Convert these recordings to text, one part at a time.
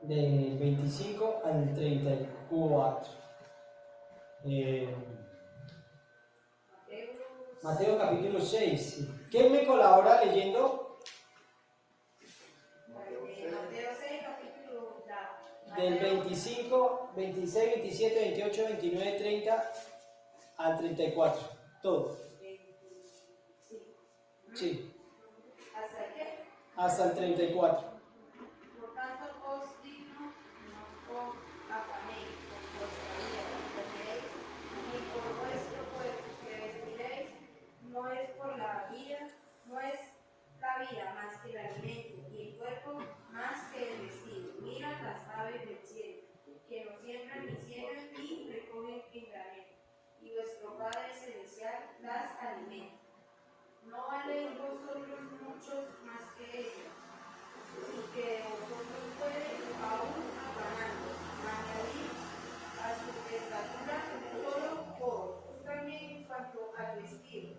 del 25 al 34. Mateo capítulo 6. ¿Quién me colabora leyendo? Mateo 6, capítulo Del 25, 26, 27, 28, 29, 30 al 34. Todo. 25. Sí. ¿Hasta qué? Hasta el 34. Por tanto, os digo, no os afanéis por vuestra vida que comeréis, ni por vuestro cuerpo que vestiréis, no es por la vida, no es la vida más que el alimento, y el cuerpo más que el vestido. Mirad las aves del cielo, que no siembran ni ciegan ni recogen en granero, y vuestro Padre Celestial las alimenta. ¿No valéis vosotros muchos más que ellos? Y que vosotros puede aún afanando, añadir a su estatura solo por también en cuanto al vestido,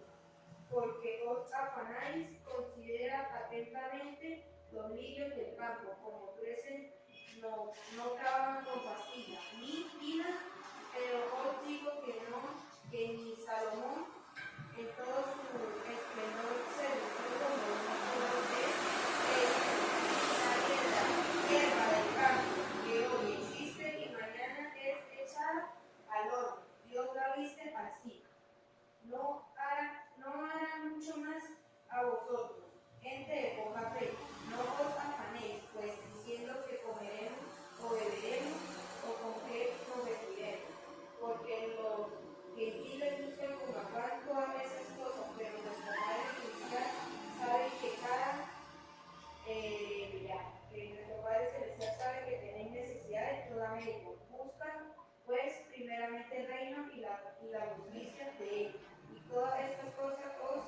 porque os afanáis, considera atentamente los lirios del campo, como crecen, no trabajan con pastilla, ni hilan, pero os digo que no, que ni Salomón en todo su esplendor se vistió como uno de ellos. Hierba del campo, que hoy existe y mañana es echada al horno. Dios la viste así. No hará mucho más a vosotros, gente de poca fe. No os afanéis, pues diciendo que comeremos o beberemos o con qué nos vestiremos. Porque los gentiles buscan con afán todas esas cosas, pero nuestro Padre Celestial sabe que nuestro Padre Celestial sabe que tenéis necesidad de toda mérito. Buscan, pues, primeramente el reino y la justicia de él, y todas estas cosas os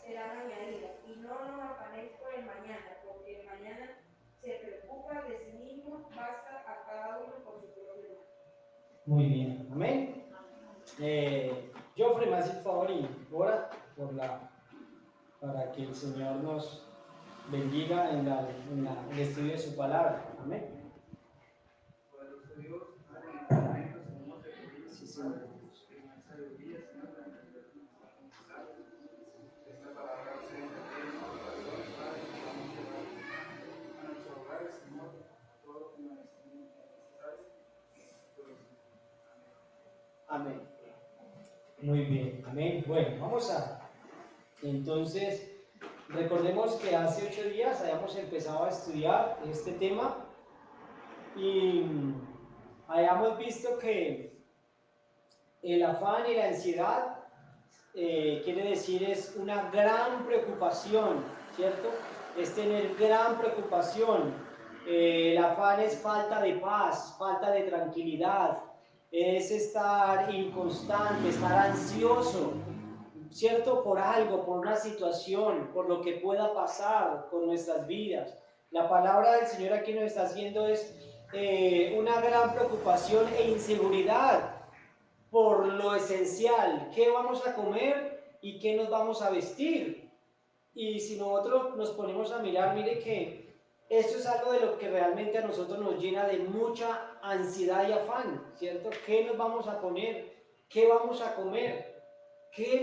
serán añadidas. Y no nos afanéis por el mañana, porque el mañana se preocupa de sí mismo, basta a cada uno por su propio mal. Muy bien. Amén. Joffrey, me hace el favor y ora para que el Señor nos bendiga en el estudio de su palabra. Amén. Poderoso Dios, Padre, en este momento, Señor, te pedimos, Sí, Señor. que en esta sabiduría, Señor, para entender tu mensaje, esta palabra sea entendida en nuestro corazón, Padre, que vamos a llevar a nuestros hogares, Señor, a todos los que nos estén necesitarios. Amén. Amén. Muy bien. Amén. Bueno, vamos a. Entonces, recordemos que hace 8 días habíamos empezado a estudiar este tema y habíamos visto que el afán y la ansiedad quiere decir es una gran preocupación, ¿cierto? Es tener gran preocupación. El afán es falta de paz, falta de tranquilidad, es estar inconstante, estar ansioso, ¿cierto? Por algo, por una situación, por lo que pueda pasar con nuestras vidas. La palabra del Señor aquí nos está haciendo es una gran preocupación e inseguridad por lo esencial, qué vamos a comer y qué nos vamos a vestir. Y si nosotros nos ponemos a mirar, mire que esto es algo de lo que realmente a nosotros nos llena de mucha ansiedad y afán, ¿cierto? ¿Qué nos vamos a poner? ¿Qué vamos a comer? ¿Qué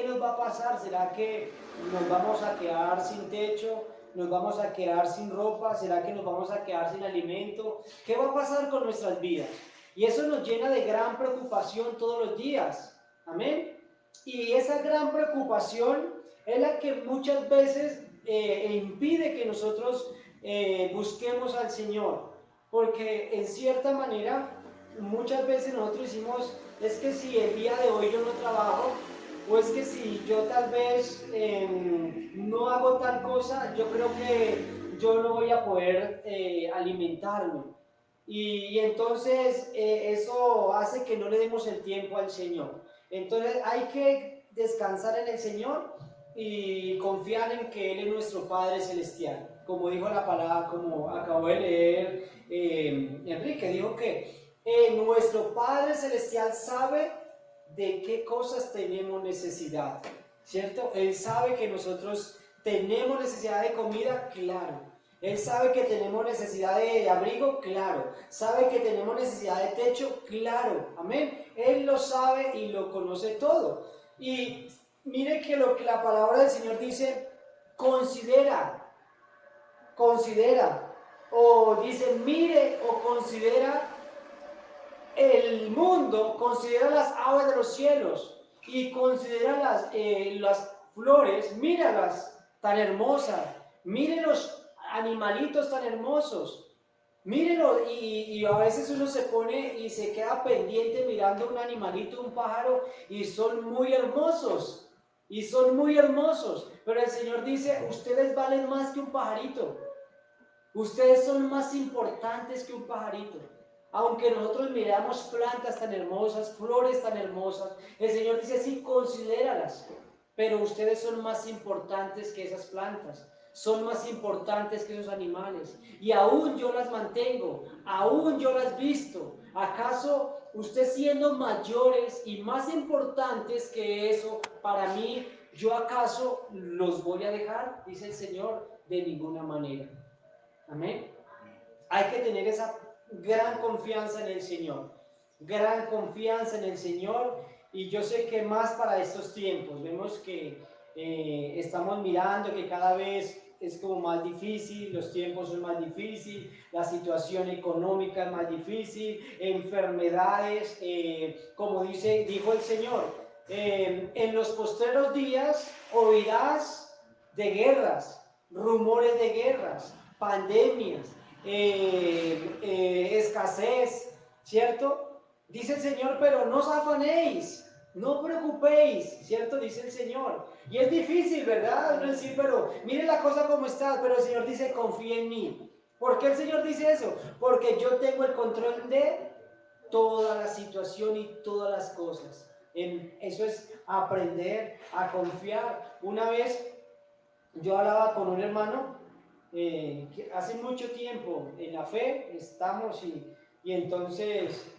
nos va a pasar? ¿Será que nos vamos a quedar sin techo? ¿Nos vamos a quedar sin ropa? ¿Será que nos vamos a quedar sin alimento? ¿Qué va a pasar con nuestras vidas? Y eso nos llena de gran preocupación todos los días. Amén. Y esa gran preocupación es la que muchas veces impide que nosotros busquemos al Señor. Porque en cierta manera, muchas veces nosotros decimos, es que si el día de hoy yo no trabajo, o es que si yo tal vez no hago tal cosa, yo creo que yo no voy a poder alimentarme. Y entonces eso hace que no le demos el tiempo al Señor. Entonces hay que descansar en el Señor y confiar en que Él es nuestro Padre Celestial. Como dijo la palabra, como acabó de leer Enrique, dijo que nuestro Padre Celestial sabe de qué cosas tenemos necesidad, ¿cierto? Él sabe que nosotros tenemos necesidad de comida, claro. Él sabe que tenemos necesidad de abrigo, claro. Sabe que tenemos necesidad de techo, claro. Amén. Él lo sabe y lo conoce todo. Y mire que lo que la palabra del Señor dice, considera, considera. O dice, mire o considera el mundo, considera las aves de los cielos y considera las flores, míralas tan hermosas, mire los animalitos tan hermosos, mírenlo y a veces uno se pone y se queda pendiente mirando un animalito, un pájaro y son muy hermosos, pero el Señor dice, ustedes valen más que un pajarito, ustedes son más importantes que un pajarito. Aunque nosotros miramos plantas tan hermosas, flores tan hermosas, el Señor dice, sí, considéralas, pero ustedes son más importantes que esas plantas, son más importantes que esos animales, y aún yo las mantengo, aún yo las visto. ¿Acaso usted siendo mayores y más importantes que eso para mí, yo acaso los voy a dejar? Dice el Señor, de ninguna manera. Amén. Hay que tener esa gran confianza en el Señor, gran confianza en el Señor, y yo sé que más para estos tiempos, vemos que estamos mirando que cada vez es como más difícil, los tiempos son más difíciles, la situación económica es más difícil, enfermedades, como dijo el Señor, en los postreros días oirás de guerras, rumores de guerras, pandemias, escasez, ¿cierto? Dice el Señor, pero no os afanéis, no preocupéis, ¿cierto? Dice el Señor. Y es difícil, ¿verdad? No decir, pero mire la cosa como está, pero el Señor dice, confía en mí. ¿Por qué el Señor dice eso? Porque yo tengo el control de toda la situación y todas las cosas. Eso es aprender a confiar. Una vez yo hablaba con un hermano que hace mucho tiempo en la fe estamos y entonces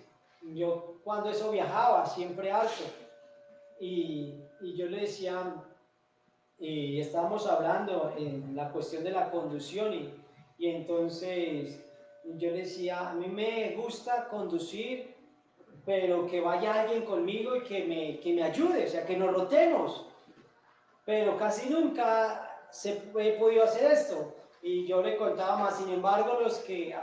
yo cuando eso viajaba siempre alto y yo le decía y estábamos hablando en la cuestión de la conducción y entonces yo le decía, a mí me gusta conducir pero que vaya alguien conmigo y que me ayude, o sea que nos rotemos, pero casi nunca he podido hacer esto. Y yo le contaba más, sin embargo,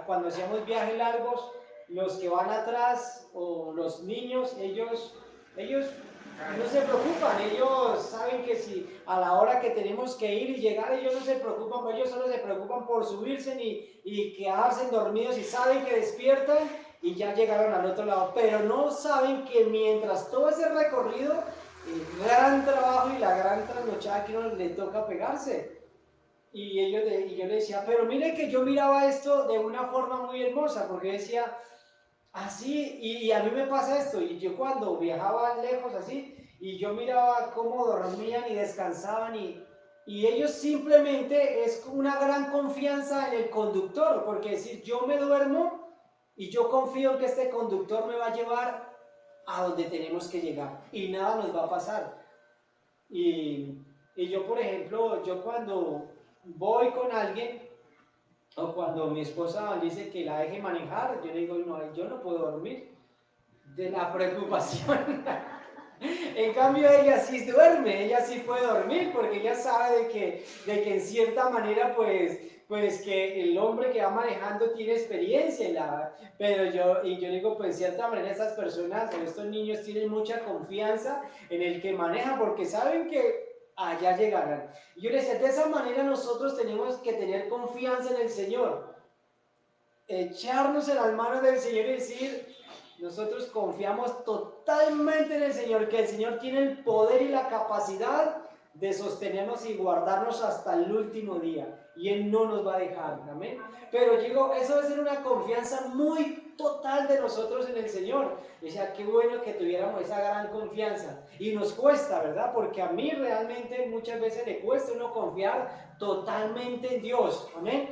cuando hacíamos viajes largos, los que van atrás o los niños, ellos no se preocupan, ellos saben que si a la hora que tenemos que ir y llegar, ellos no se preocupan, ellos solo se preocupan por subirse y quedarse dormidos y saben que despiertan y ya llegaron al otro lado, pero no saben que mientras todo ese recorrido, el gran trabajo y la gran trasnochada que uno le toca pegarse. Y yo le decía, pero mire que yo miraba esto de una forma muy hermosa, porque decía, así, y a mí me pasa esto, y yo cuando viajaba lejos así, y yo miraba cómo dormían y descansaban, y ellos simplemente es una gran confianza en el conductor, porque decir, yo me duermo y yo confío en que este conductor me va a llevar a donde tenemos que llegar, y nada nos va a pasar. Y yo, por ejemplo, yo cuando voy con alguien, o cuando mi esposa dice que la deje manejar, yo le digo, no, yo no puedo dormir de la preocupación. En cambio ella sí duerme, ella sí puede dormir, porque ella sabe de que en cierta manera pues que el hombre que va manejando tiene experiencia, pero yo digo, pues en cierta manera estas personas, estos niños tienen mucha confianza en el que maneja, porque saben que allá llegarán. Y yo les decía, de esa manera nosotros tenemos que tener confianza en el Señor, echarnos en las manos del Señor y decir, nosotros confiamos totalmente en el Señor, que el Señor tiene el poder y la capacidad de sostenernos y guardarnos hasta el último día, y Él no nos va a dejar, amén. Pero digo, eso debe ser una confianza muy total de nosotros en el Señor. O sea, qué bueno que tuviéramos esa gran confianza, y nos cuesta, ¿verdad? Porque a mí realmente muchas veces le cuesta a uno confiar totalmente en Dios, amén.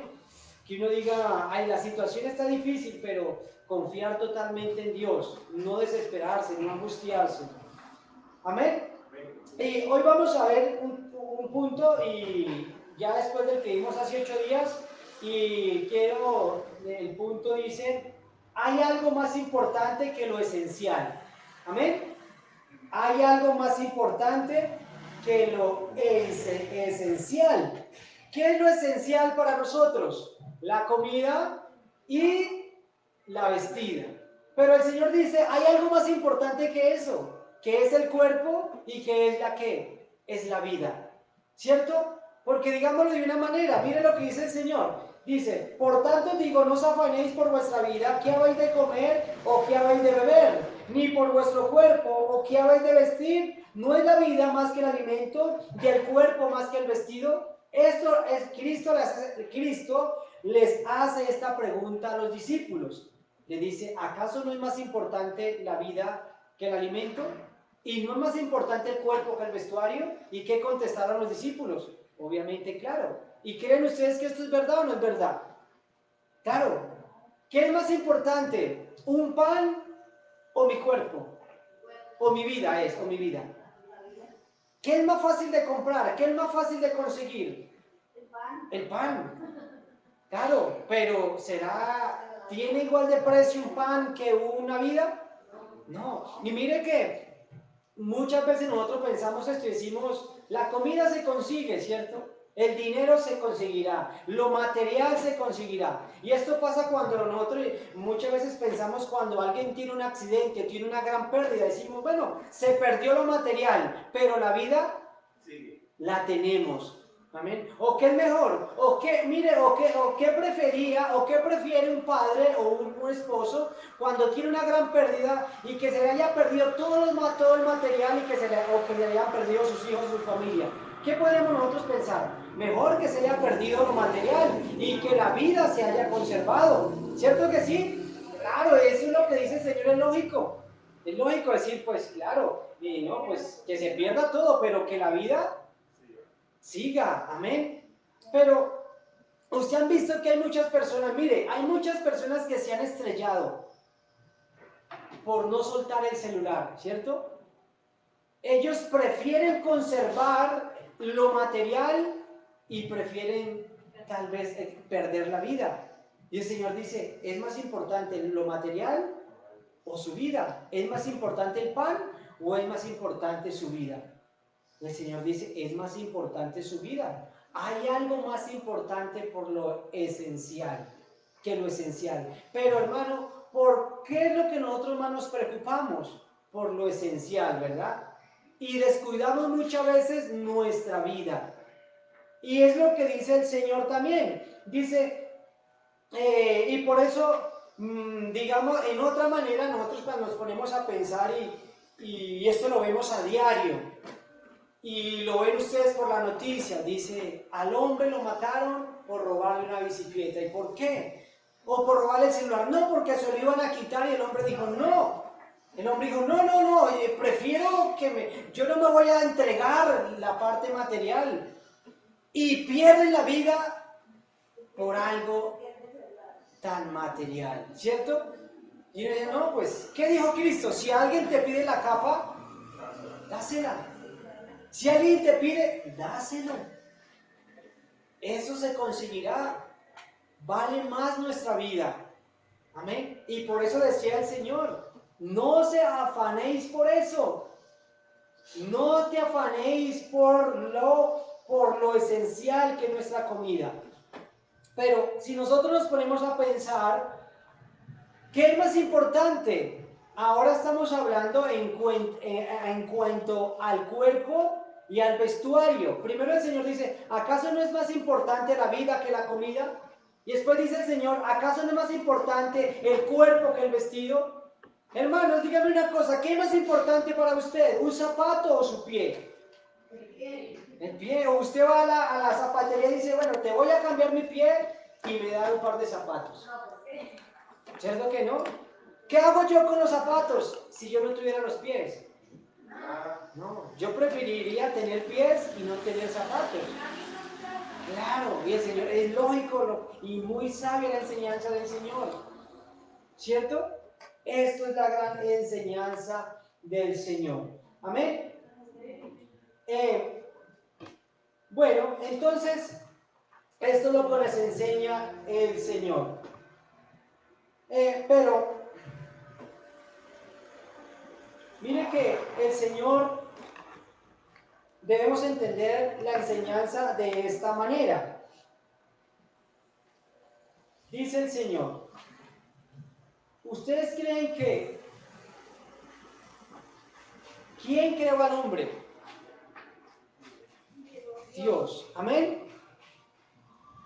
Que uno diga, ay, la situación está difícil, pero confiar totalmente en Dios, no desesperarse, no angustiarse. Amén. Y hoy vamos a ver un punto, y ya después del que vimos hace 8 días, y quiero, el punto dice, hay algo más importante que lo esencial. Amén. Hay algo más importante que lo esencial. ¿Qué es lo esencial para nosotros? La comida y la vestida. Pero el Señor dice, hay algo más importante que eso, que es el cuerpo y que es la que es la vida. ¿Cierto? Porque digámoslo de una manera, mire lo que dice el Señor. Dice, por tanto digo, no os afanéis por vuestra vida, qué habéis de comer o qué habéis de beber, ni por vuestro cuerpo o qué habéis de vestir. ¿No es la vida más que el alimento y el cuerpo más que el vestido? Esto es Cristo les hace esta pregunta a los discípulos. Le dice, ¿acaso no es más importante la vida que el alimento? ¿Y no es más importante el cuerpo que el vestuario? ¿Y qué contestaron los discípulos? Obviamente, claro. ¿Y creen ustedes que esto es verdad o no es verdad? Claro. ¿Qué es más importante? ¿Un pan o mi cuerpo? O mi vida o mi vida. ¿Qué es más fácil de comprar? ¿Qué es más fácil de conseguir? El pan. Claro, pero ¿tiene igual de precio un pan que una vida? No. Y mire que muchas veces nosotros pensamos esto y decimos, la comida se consigue, ¿cierto? El dinero se conseguirá, lo material se conseguirá. Y esto pasa cuando nosotros muchas veces pensamos cuando alguien tiene un accidente, tiene una gran pérdida, decimos, bueno, se perdió lo material, pero la vida la tenemos. Amén. ¿O qué es mejor? ¿O qué, mire, o qué prefiere un padre o un esposo cuando tiene una gran pérdida y que se le haya perdido todo el material y que se le hayan perdido sus hijos, su familia? ¿Qué podemos nosotros pensar? Mejor que se haya perdido lo material y que la vida se haya conservado. ¿Cierto que sí? Claro, eso es lo que dice el Señor, es lógico. Es lógico decir, pues claro, y no, pues que se pierda todo, pero que la vida siga, amén. Pero usted han visto que hay muchas personas, mire, hay muchas personas que se han estrellado por no soltar el celular, ¿cierto? Ellos prefieren conservar lo material y prefieren tal vez perder la vida. Y el Señor dice, ¿es más importante lo material o su vida? ¿Es más importante el pan o es más importante su vida? El Señor dice, es más importante su vida. Hay algo más importante por lo esencial que lo esencial. Pero hermano, ¿por qué es lo que nosotros más nos preocupamos? Por lo esencial, ¿verdad? Y descuidamos muchas veces nuestra vida. Y es lo que dice el Señor también. Dice, y por eso, digamos, en otra manera, nosotros cuando nos ponemos a pensar y esto lo vemos a diario, y lo ven ustedes por la noticia, dice, al hombre lo mataron por robarle una bicicleta. ¿Y por qué? O por robarle el celular. No, porque se lo iban a quitar y el hombre dijo, no. El hombre dijo, no, prefiero yo no me voy a entregar la parte material. Y pierden la vida por algo tan material, ¿cierto? Y uno dice, no, pues, ¿qué dijo Cristo? Si alguien te pide la capa, dásela. Si alguien te pide, dáselo. Eso se conseguirá. Vale más nuestra vida. Amén. Y por eso decía el Señor, no se afanéis por eso. No te afanéis por lo esencial que es nuestra comida. Pero si nosotros nos ponemos a pensar, ¿qué es más importante? Ahora estamos hablando en cuanto al cuerpo y al vestuario. Primero el Señor dice, ¿acaso no es más importante la vida que la comida? Y después dice el Señor, ¿acaso no es más importante el cuerpo que el vestido? Hermanos, díganme una cosa, ¿qué es más importante para usted? ¿Un zapato o su pie? El pie. O usted va a la zapatería y dice, bueno, te voy a cambiar mi pie y me da un par de zapatos. ¿Cierto que no? ¿Qué hago yo con los zapatos si yo no tuviera los pies? No, yo preferiría tener pies y no tener zapatos. Claro, y el Señor, es lógico y muy sabia la enseñanza del Señor. ¿Cierto? Esto es la gran enseñanza del Señor. Amén. Bueno, entonces, Esto es lo que les enseña el Señor. Pero mire que el Señor, debemos entender la enseñanza de esta manera. Dice el Señor, ¿ustedes creen que quién creó al hombre? Dios. Amén.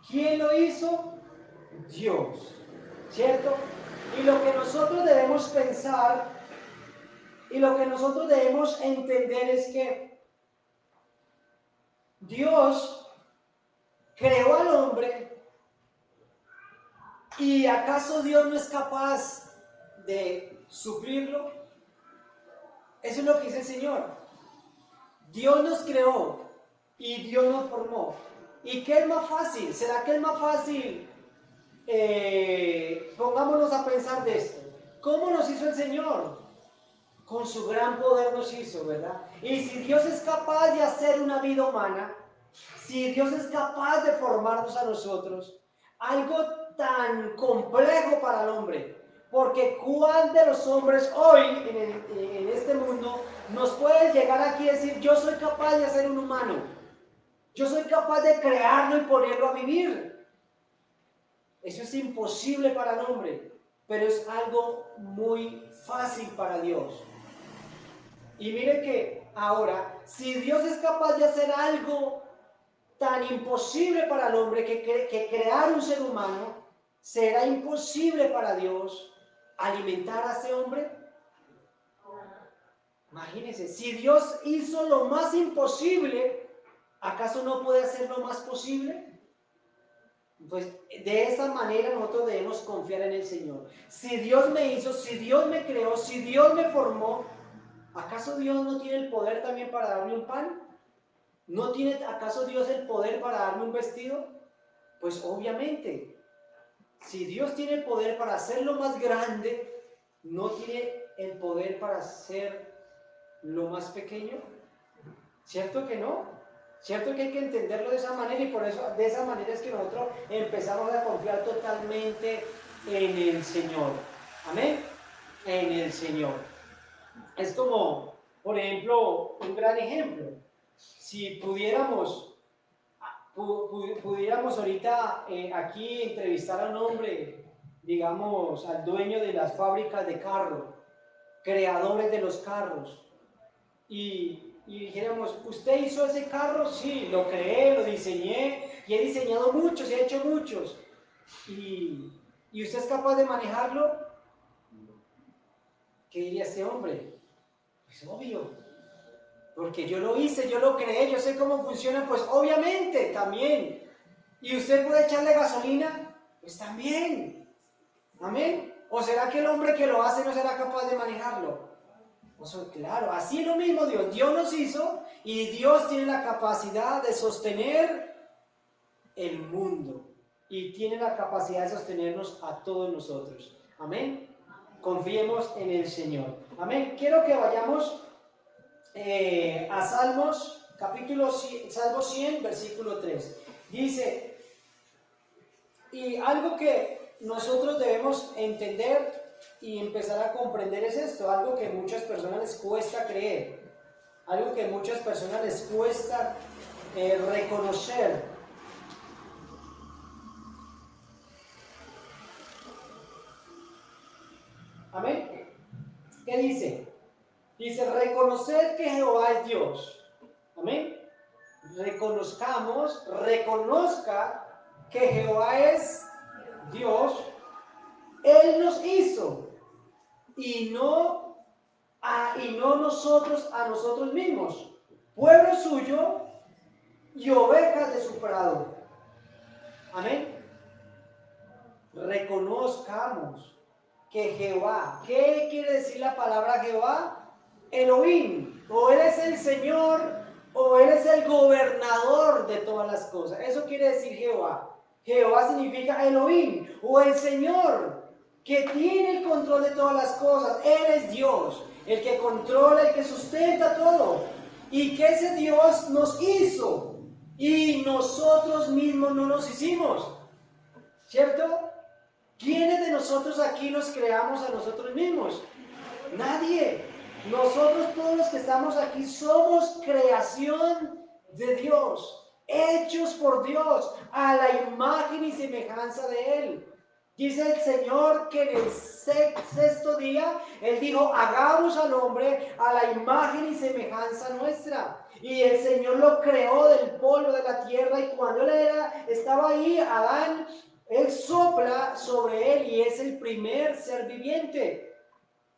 ¿Quién lo hizo? Dios. ¿Cierto? Y lo que nosotros debemos pensar y lo que nosotros debemos entender es que Dios creó al hombre, y ¿acaso Dios no es capaz de suplirlo? Eso es lo que dice el Señor. Dios nos creó y Dios nos formó. ¿Y qué es más fácil? ¿Será que es más fácil? Pongámonos a pensar de esto. ¿Cómo nos hizo el Señor? Con su gran poder nos hizo, ¿verdad? Y si Dios es capaz de hacer una vida humana, si Dios es capaz de formarnos a nosotros, algo tan complejo para el hombre, porque ¿cuál de los hombres hoy en este mundo nos puede llegar aquí y decir, yo soy capaz de hacer un humano, yo soy capaz de crearlo y ponerlo a vivir? Eso es imposible para el hombre, pero es algo muy fácil para Dios. Y mire que ahora, si Dios es capaz de hacer algo tan imposible para el hombre que crear un ser humano, ¿será imposible para Dios alimentar a ese hombre? Imagínense, si Dios hizo lo más imposible, ¿acaso no puede hacer lo más posible? Pues de esa manera nosotros debemos confiar en el Señor. Si Dios me hizo, si Dios me creó, si Dios me formó, ¿acaso Dios no tiene el poder también para darme un pan? ¿No tiene acaso Dios el poder para darme un vestido? Pues obviamente, si Dios tiene el poder para hacerlo más grande, ¿no tiene el poder para hacer lo más pequeño? ¿Cierto que no? ¿Cierto que hay que entenderlo de esa manera? Y por eso, de esa manera es que nosotros empezamos a confiar totalmente en el Señor. ¿Amén? En el Señor. Es como, por ejemplo, un gran ejemplo. Si pudiéramos ahorita aquí entrevistar a un hombre, digamos, al dueño de las fábricas de carros, creadores de los carros, y dijéramos, ¿usted hizo ese carro? Sí, lo creé, lo diseñé, y he diseñado muchos, y he hecho muchos. ¿Y usted es capaz de manejarlo? ¿Qué diría este hombre? Pues obvio, porque yo lo hice, yo lo creé, yo sé cómo funciona, pues obviamente también. ¿Y usted puede echarle gasolina? Pues también. ¿Amén? ¿O será que el hombre que lo hace no será capaz de manejarlo? Pues claro, así es lo mismo Dios. Dios nos hizo y Dios tiene la capacidad de sostener el mundo. Y tiene la capacidad de sostenernos a todos nosotros. ¿Amén? Confiemos en el Señor. Amén. Quiero que vayamos a Salmos, Salmo 100, versículo 3. Dice, y algo que nosotros debemos entender y empezar a comprender es esto, algo que a muchas personas les cuesta creer, algo que a muchas personas les cuesta reconocer. Amén. ¿Qué dice? Dice, reconoced que Jehová es Dios. Amén. Reconozca que Jehová es Dios. Él nos hizo y no nosotros a nosotros mismos, pueblo suyo y ovejas de su prado. Amén. Reconozcamos que Jehová, ¿qué quiere decir la palabra Jehová? Elohim, o Él es el Señor, o Él es el gobernador de todas las cosas. Eso quiere decir Jehová. Jehová significa Elohim, o el Señor, que tiene el control de todas las cosas. Él es Dios, el que controla, el que sustenta todo. Y que ese Dios nos hizo y nosotros mismos no los hicimos, ¿cierto? ¿Quiénes de nosotros aquí nos creamos a nosotros mismos? Nadie. Nosotros todos los que estamos aquí somos creación de Dios, hechos por Dios, a la imagen y semejanza de Él. Dice el Señor que en el sexto día, Él dijo, hagamos al hombre a la imagen y semejanza nuestra. Y el Señor lo creó del polvo de la tierra, y cuando Él estaba ahí, Adán, Él sopla sobre él y es el primer ser viviente.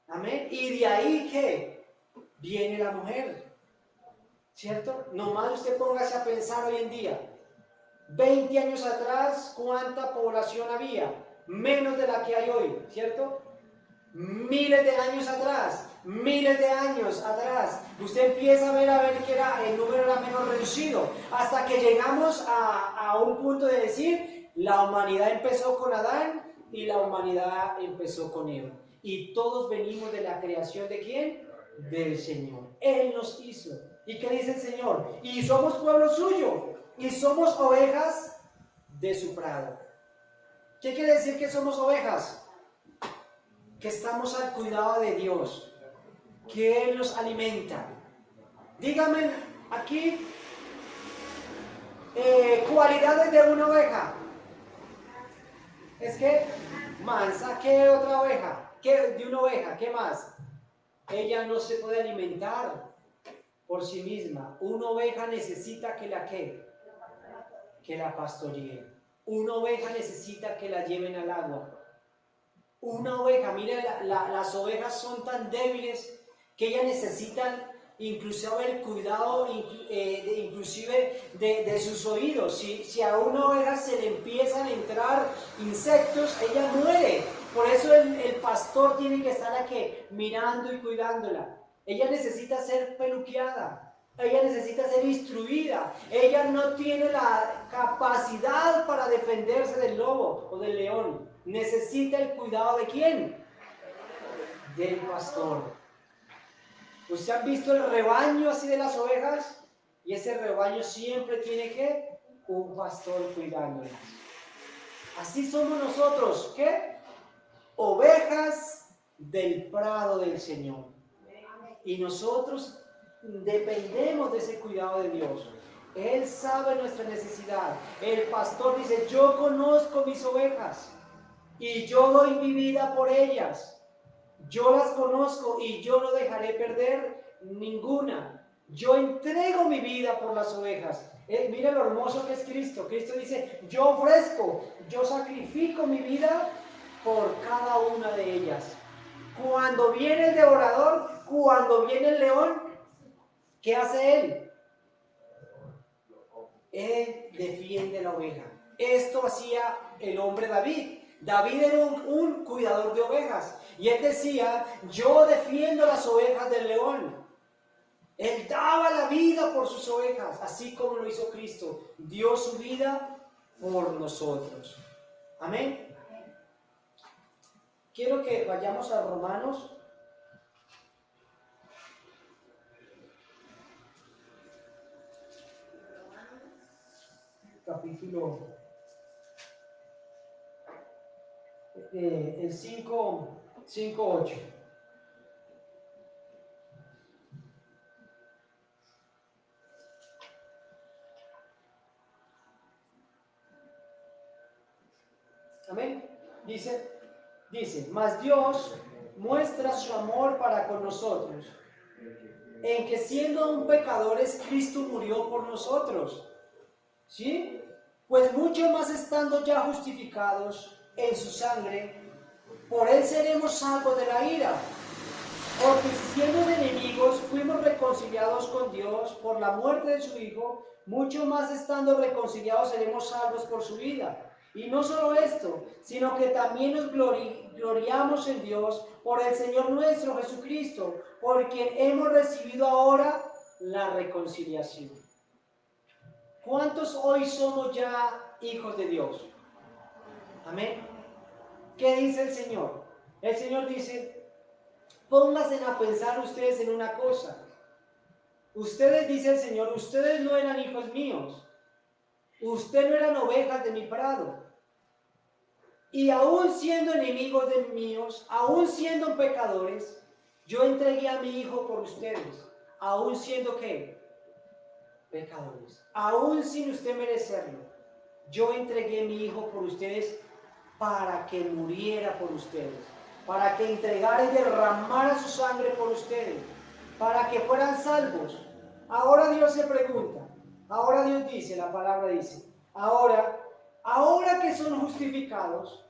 Amén. Y de ahí que viene la mujer, ¿cierto? Nomás usted póngase a pensar hoy en día. 20 años atrás, ¿cuánta población había? Menos de la que hay hoy, ¿cierto? Miles de años atrás, miles de años atrás, usted empieza a ver que el número era menos reducido, hasta que llegamos a un punto de decir, la humanidad empezó con Adán y la humanidad empezó con Eva. Y todos venimos de la creación ¿de quién? Del Señor. Él nos hizo. ¿Y qué dice el Señor? Y somos pueblo suyo, y somos ovejas de su prado. ¿Qué quiere decir que somos ovejas? Que estamos al cuidado de Dios, que Él nos alimenta. Dígame aquí cualidades de una oveja. Es que mansa. ¿Qué otra oveja? ¿Qué de una oveja? ¿Qué más? Ella no se puede alimentar por sí misma. Una oveja necesita que la pastoreen. Una oveja necesita que la lleven al agua. Una oveja, mire, las ovejas son tan débiles que ellas necesitan inclusive el cuidado inclusive de sus oídos. Si a una oveja se le empiezan a entrar insectos, ella muere. Por eso el pastor tiene que estar aquí mirando y cuidándola. Ella necesita ser peluqueada. Ella necesita ser instruida. Ella no tiene la capacidad para defenderse del lobo o del león. Necesita el cuidado ¿de quién? Del pastor. ¿Usted ha visto el rebaño así de las ovejas? Y ese rebaño siempre tiene un pastor cuidándolas. Así somos nosotros, ¿qué? Ovejas del prado del Señor. Y nosotros dependemos de ese cuidado de Dios. Él sabe nuestra necesidad. El pastor dice, yo conozco mis ovejas y yo doy mi vida por ellas. Yo las conozco y yo no dejaré perder ninguna. Yo entrego mi vida por las ovejas. Mira lo hermoso que es Cristo. Cristo dice, yo ofrezco, yo sacrifico mi vida por cada una de ellas. Cuando viene el devorador, cuando viene el león, ¿qué hace él? Él defiende la oveja. Esto hacía el hombre David. David era un cuidador de ovejas. Y él decía, yo defiendo las ovejas del león. Él daba la vida por sus ovejas, así como lo hizo Cristo. Dio su vida por nosotros. Amén. Quiero que vayamos a Romanos. Capítulo el 5:8. Amén. Dice, mas Dios muestra su amor para con nosotros, en que siendo aún pecadores, Cristo murió por nosotros. ¿Sí? Pues mucho más estando ya justificados en su sangre, por él seremos salvos de la ira. Porque siendo enemigos, fuimos reconciliados con Dios por la muerte de su Hijo, mucho más estando reconciliados seremos salvos por su vida. Y no solo esto, sino que también nos gloriamos en Dios por el Señor nuestro Jesucristo, por quien hemos recibido ahora la reconciliación. ¿Cuántos hoy somos ya hijos de Dios? Amén. ¿Qué dice el Señor? El Señor dice, pónganse a pensar ustedes en una cosa. Ustedes, dice el Señor, ustedes no eran hijos míos, Usted no eran ovejas de mi prado. Y aún siendo enemigos de míos, aún siendo pecadores, yo entregué a mi hijo por ustedes. Aún siendo ¿qué? Pecadores. Aún sin usted merecerlo. Yo entregué a mi hijo por ustedes para que muriera por ustedes. Para que entregara y derramara su sangre por ustedes. Para que fueran salvos. Ahora Dios se pregunta. Ahora Dios dice, la palabra dice. Ahora que son justificados.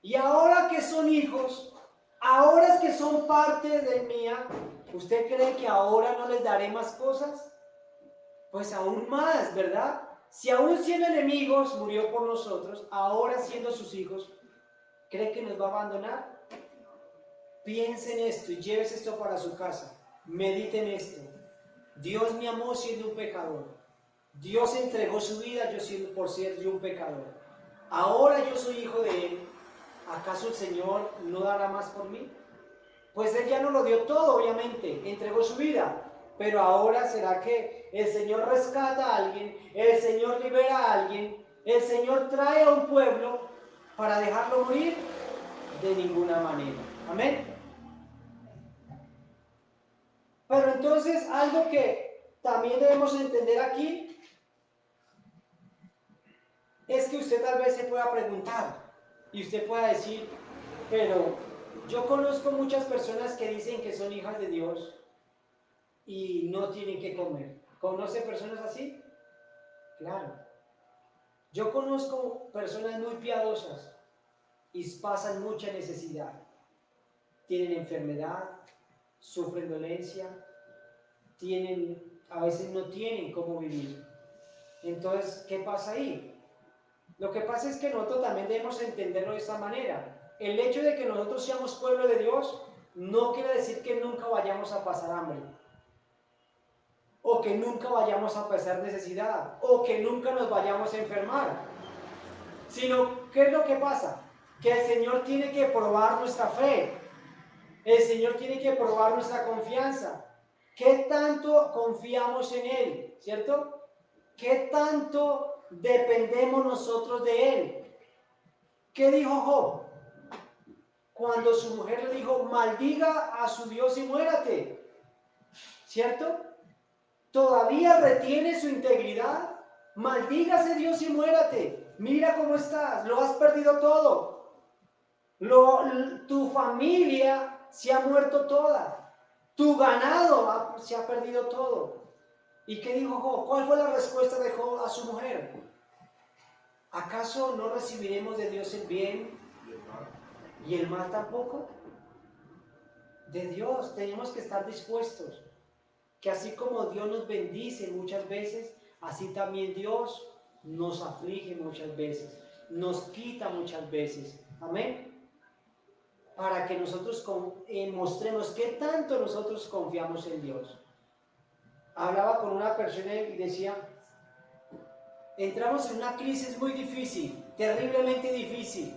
Y ahora que son hijos, ahora que son parte de mía, ¿usted cree que ahora no les daré más cosas? Pues aún más, ¿verdad? Si aún siendo enemigos murió por nosotros, ahora siendo sus hijos, ¿cree que nos va a abandonar? Piense en esto y llévese esto para su casa. Medite en esto. Dios me amó siendo un pecador. Dios entregó su vida por ser yo un pecador. Ahora yo soy hijo de Él. ¿Acaso el Señor no dará más por mí? Pues Él ya no lo dio todo, obviamente, entregó su vida. Pero ahora será que el Señor rescata a alguien, el Señor libera a alguien, el Señor trae a un pueblo para dejarlo morir. De ninguna manera. Amén. Pero entonces algo que también debemos entender aquí es que usted tal vez se pueda preguntar y usted pueda decir, pero yo conozco muchas personas que dicen que son hijas de Dios y no tienen que comer. ¿Conoce personas así? Claro. Yo conozco personas muy piadosas y pasan mucha necesidad. Tienen enfermedad, sufren dolencia, a veces no tienen cómo vivir. Entonces, ¿qué pasa ahí? Lo que pasa es que nosotros también debemos entenderlo de esta manera. El hecho de que nosotros seamos pueblo de Dios no quiere decir que nunca vayamos a pasar hambre, o que nunca vayamos a pasar necesidad, o que nunca nos vayamos a enfermar. Sino, ¿qué es lo que pasa? Que el Señor tiene que probar nuestra fe. El Señor tiene que probar nuestra confianza. ¿Qué tanto confiamos en Él? ¿Cierto? ¿Qué tanto dependemos nosotros de Él? ¿Qué dijo Job? Cuando su mujer le dijo, maldiga a su Dios y muérate. ¿Cierto? ¿Todavía retiene su integridad? Maldígase Dios y muérate. Mira cómo estás, lo has perdido todo. Tu familia se ha muerto toda. Tu ganado se ha perdido todo. ¿Y qué dijo Job? ¿Cuál fue la respuesta de Job a su mujer? ¿Acaso no recibiremos de Dios el bien y el mal tampoco? De Dios tenemos que estar dispuestos. Que así como Dios nos bendice muchas veces, así también Dios nos aflige muchas veces, nos quita muchas veces. Amén. Para que nosotros mostremos qué tanto nosotros confiamos en Dios. Hablaba con una persona y decía, entramos en una crisis muy difícil, terriblemente difícil.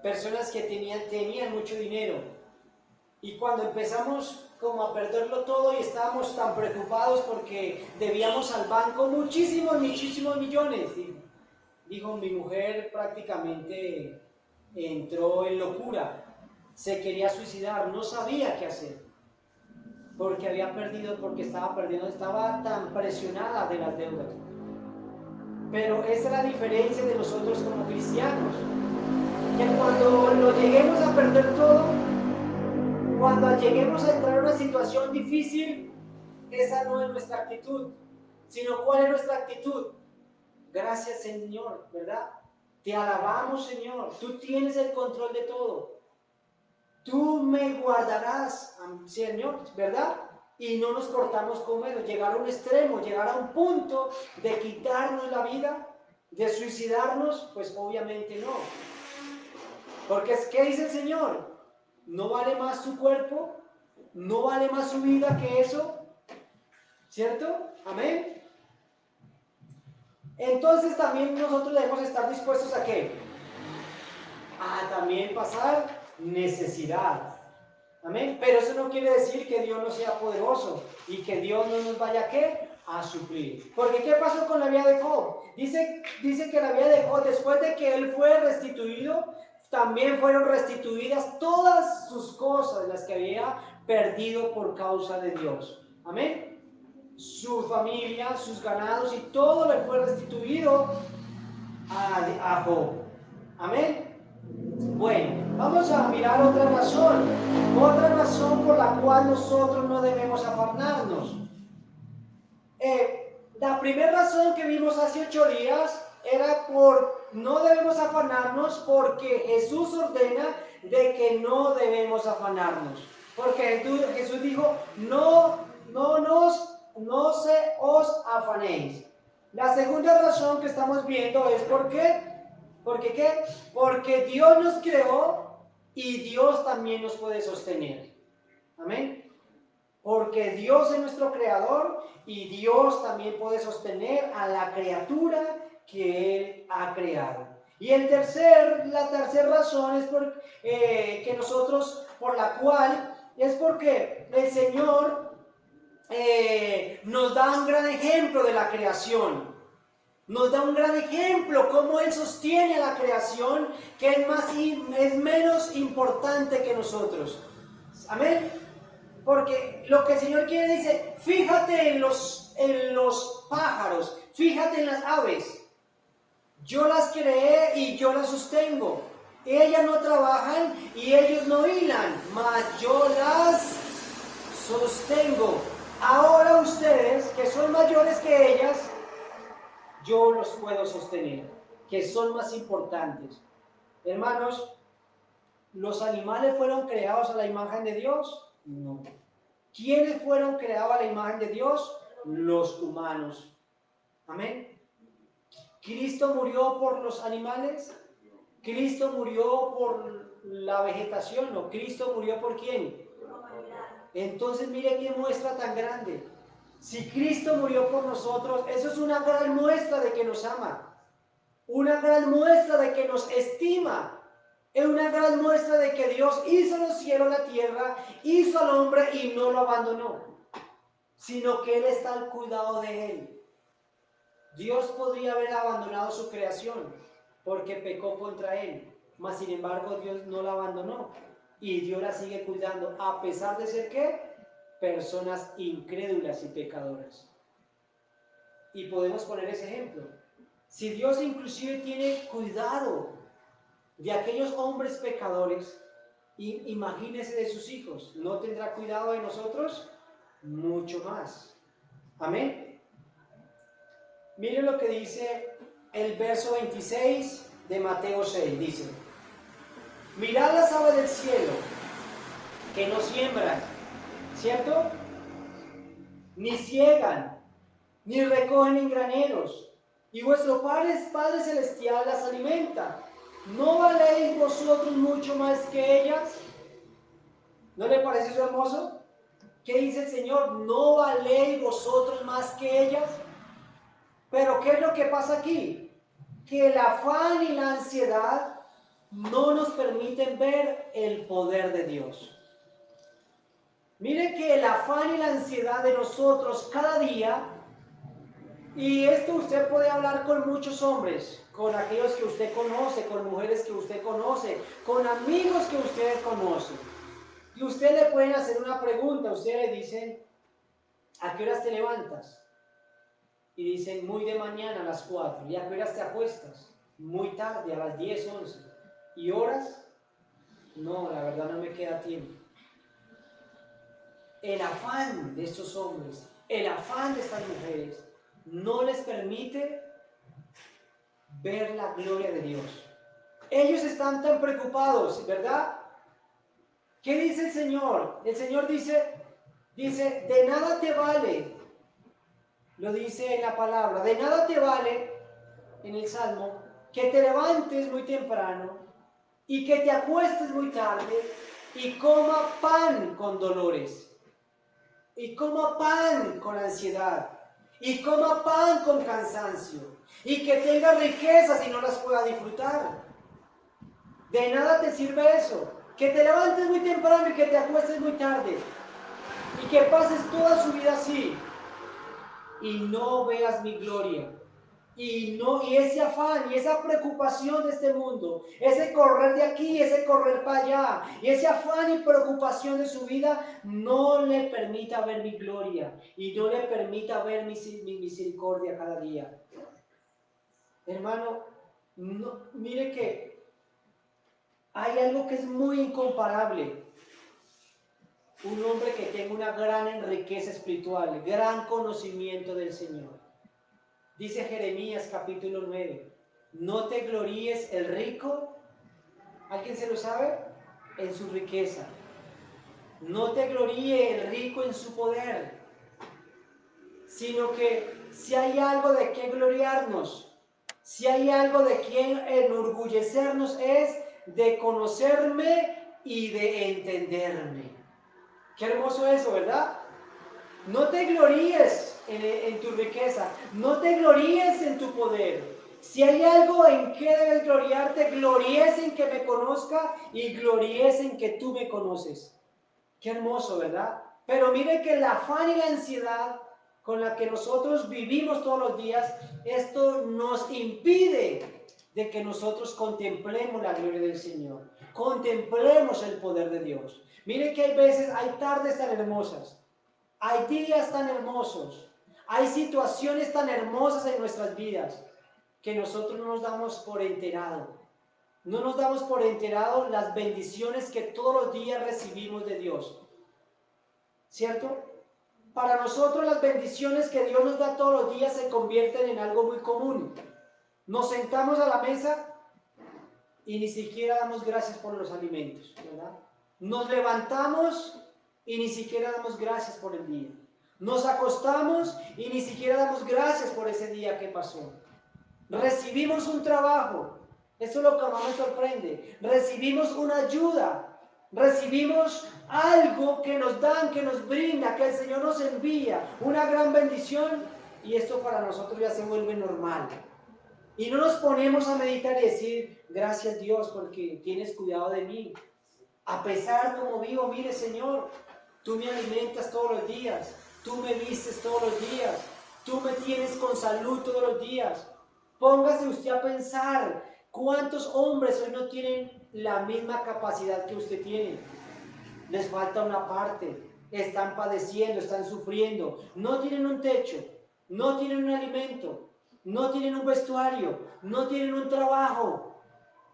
Personas que tenían mucho dinero. Y cuando empezamos como a perderlo todo y estábamos tan preocupados porque debíamos al banco muchísimos millones. Dijo, mi mujer prácticamente entró en locura. Se quería suicidar, no sabía qué hacer. Porque estaba tan presionada de las deudas. Pero esa es la diferencia de nosotros como cristianos. Que cuando lo lleguemos a perder todo, cuando lleguemos a entrar en una situación difícil, esa no es nuestra actitud, sino ¿cuál es nuestra actitud? Gracias Señor, ¿verdad? Te alabamos Señor, tú tienes el control de todo. Tú me guardarás, Señor, ¿verdad? Y no nos cortamos con eso, llegar a un extremo, llegar a un punto de quitarnos la vida, de suicidarnos, pues obviamente no. Porque ¿qué dice el Señor? ¿No vale más su cuerpo? ¿No vale más su vida que eso? ¿Cierto? Amén. Entonces también nosotros debemos estar dispuestos ¿a qué? A también pasar necesidad. Amén. Pero eso no quiere decir que Dios no sea poderoso y que Dios no nos vaya ¿a qué? a suplir. Porque ¿qué pasó con la vida de Job? Dice que la vida de Job, después de que él fue restituido, también fueron restituidas todas sus cosas, las que había perdido por causa de Dios. Amén. Su familia, sus ganados y todo le fue restituido a Job. Amén. Bueno, vamos a mirar otra razón por la cual nosotros no debemos afanarnos. La primera razón que vimos hace 8 días era no debemos afanarnos porque Jesús ordena de que no debemos afanarnos. Porque Jesús dijo, no se os afanéis. La segunda razón que estamos viendo es porque Dios nos creó y Dios también nos puede sostener. Amén. Porque Dios es nuestro creador y Dios también puede sostener a la criatura que Él ha creado. Y la tercera razón es por la cual es porque el Señor nos da un gran ejemplo de la creación. Nos da un gran ejemplo cómo Él sostiene a la creación, que es menos importante que nosotros. Amén. Porque lo que el Señor quiere dice, fíjate en los pájaros, fíjate en las aves. Yo las creé y yo las sostengo. Ellas no trabajan y ellos no hilan, mas yo las sostengo. Ahora ustedes, que son mayores que ellas, yo los puedo sostener, que son más importantes. Hermanos, ¿los animales fueron creados a la imagen de Dios? No. ¿Quiénes fueron creados a la imagen de Dios? Los humanos. Amén. ¿Cristo murió por los animales? ¿Cristo murió por la vegetación? No. ¿Cristo murió por quién? Entonces mire qué muestra tan grande. Si Cristo murió por nosotros, eso es una gran muestra de que nos ama. Una gran muestra de que nos estima. Es una gran muestra de que Dios hizo los cielos, la tierra, hizo al hombre y no lo abandonó, sino que Él está al cuidado de él. Dios podría haber abandonado su creación porque pecó contra Él, mas sin embargo Dios no la abandonó y Dios la sigue cuidando, a pesar de ser ¿qué? Personas incrédulas y pecadoras. Y podemos poner ese ejemplo. Si Dios inclusive tiene cuidado de aquellos hombres pecadores, imagínese de sus hijos, ¿no tendrá cuidado de nosotros? Mucho más. Amén. Miren lo que dice el verso 26 de Mateo 6, dice: mirad las aves del cielo, que no siembran, ¿cierto? Ni ciegan, ni recogen en graneros, y vuestro Padre Celestial las alimenta. ¿No valéis vosotros mucho más que ellas? ¿No le parece eso hermoso? ¿Qué dice el Señor? ¿No valéis vosotros más que ellas? Pero ¿qué es lo que pasa aquí? Que el afán y la ansiedad no nos permiten ver el poder de Dios. Mire que el afán y la ansiedad de nosotros cada día, y esto usted puede hablar con muchos hombres, con aquellos que usted conoce, con mujeres que usted conoce, con amigos que usted conoce. Y usted le pueden hacer una pregunta, usted le dicen, ¿a qué horas te levantas? Y dicen, muy de mañana a las 4. ¿Y a qué horas te acuestas? Muy tarde, a las 10, 11. ¿Y horas? No, la verdad no me queda tiempo. El afán de estos hombres, el afán de estas mujeres, no les permite ver la gloria de Dios. Ellos están tan preocupados, ¿verdad? ¿Qué dice el Señor? El Señor dice, de nada te vale, lo dice en la palabra, de nada te vale, en el Salmo, que te levantes muy temprano y que te acuestes muy tarde y coma pan con dolores, y coma pan con ansiedad, y coma pan con cansancio, y que tenga riquezas y no las pueda disfrutar. De nada te sirve eso, que te levantes muy temprano y que te acuestes muy tarde, y que pases toda su vida así. y no veas mi gloria. Y ese afán y esa preocupación de este mundo, ese correr de aquí, ese correr para allá, y ese afán y preocupación de su vida, no le permita ver mi gloria y no le permita ver mi misericordia cada día. Hermano, mire que hay algo que es muy incomparable. Un hombre que tenga una gran riqueza espiritual, gran conocimiento del Señor. Dice Jeremías capítulo 9, no te gloríes el rico, ¿alguien se lo sabe? En su riqueza. No te gloríe el rico en su poder, sino que si hay algo de qué gloriarnos, si hay algo de qué enorgullecernos es de conocerme y de entenderme. Qué hermoso eso, ¿verdad? No te gloríes en tu riqueza, no te gloríes en tu poder. Si hay algo en que debes gloriarte, gloríes en que me conozca y gloríes en que tú me conoces. Qué hermoso, ¿verdad? Pero mire que el afán y la ansiedad con la que nosotros vivimos todos los días, esto nos impide de que nosotros contemplemos la gloria del Señor, contemplemos el poder de Dios. Mire que hay veces, hay tardes tan hermosas, hay días tan hermosos, hay situaciones tan hermosas en nuestras vidas que nosotros no nos damos por enterado. No nos damos por enterado las bendiciones que todos los días recibimos de Dios. ¿Cierto? Para nosotros las bendiciones que Dios nos da todos los días se convierten en algo muy común. Nos sentamos a la mesa y ni siquiera damos gracias por los alimentos, ¿verdad? Nos levantamos y ni siquiera damos gracias por el día. Nos acostamos y ni siquiera damos gracias por ese día que pasó. Recibimos un trabajo, eso es lo que más me sorprende. Recibimos una ayuda, recibimos algo que nos dan, que nos brinda, que el Señor nos envía, una gran bendición, y esto para nosotros ya se vuelve normal. Y no nos ponemos a meditar y decir, gracias Dios porque tienes cuidado de mí. A pesar como vivo, mire Señor, tú me alimentas todos los días, tú me vistes todos los días, tú me tienes con salud todos los días. Póngase usted a pensar, ¿cuántos hombres hoy no tienen la misma capacidad que usted tiene? Les falta una parte, están padeciendo, están sufriendo, no tienen un techo, no tienen un alimento, no tienen un vestuario, no tienen un trabajo,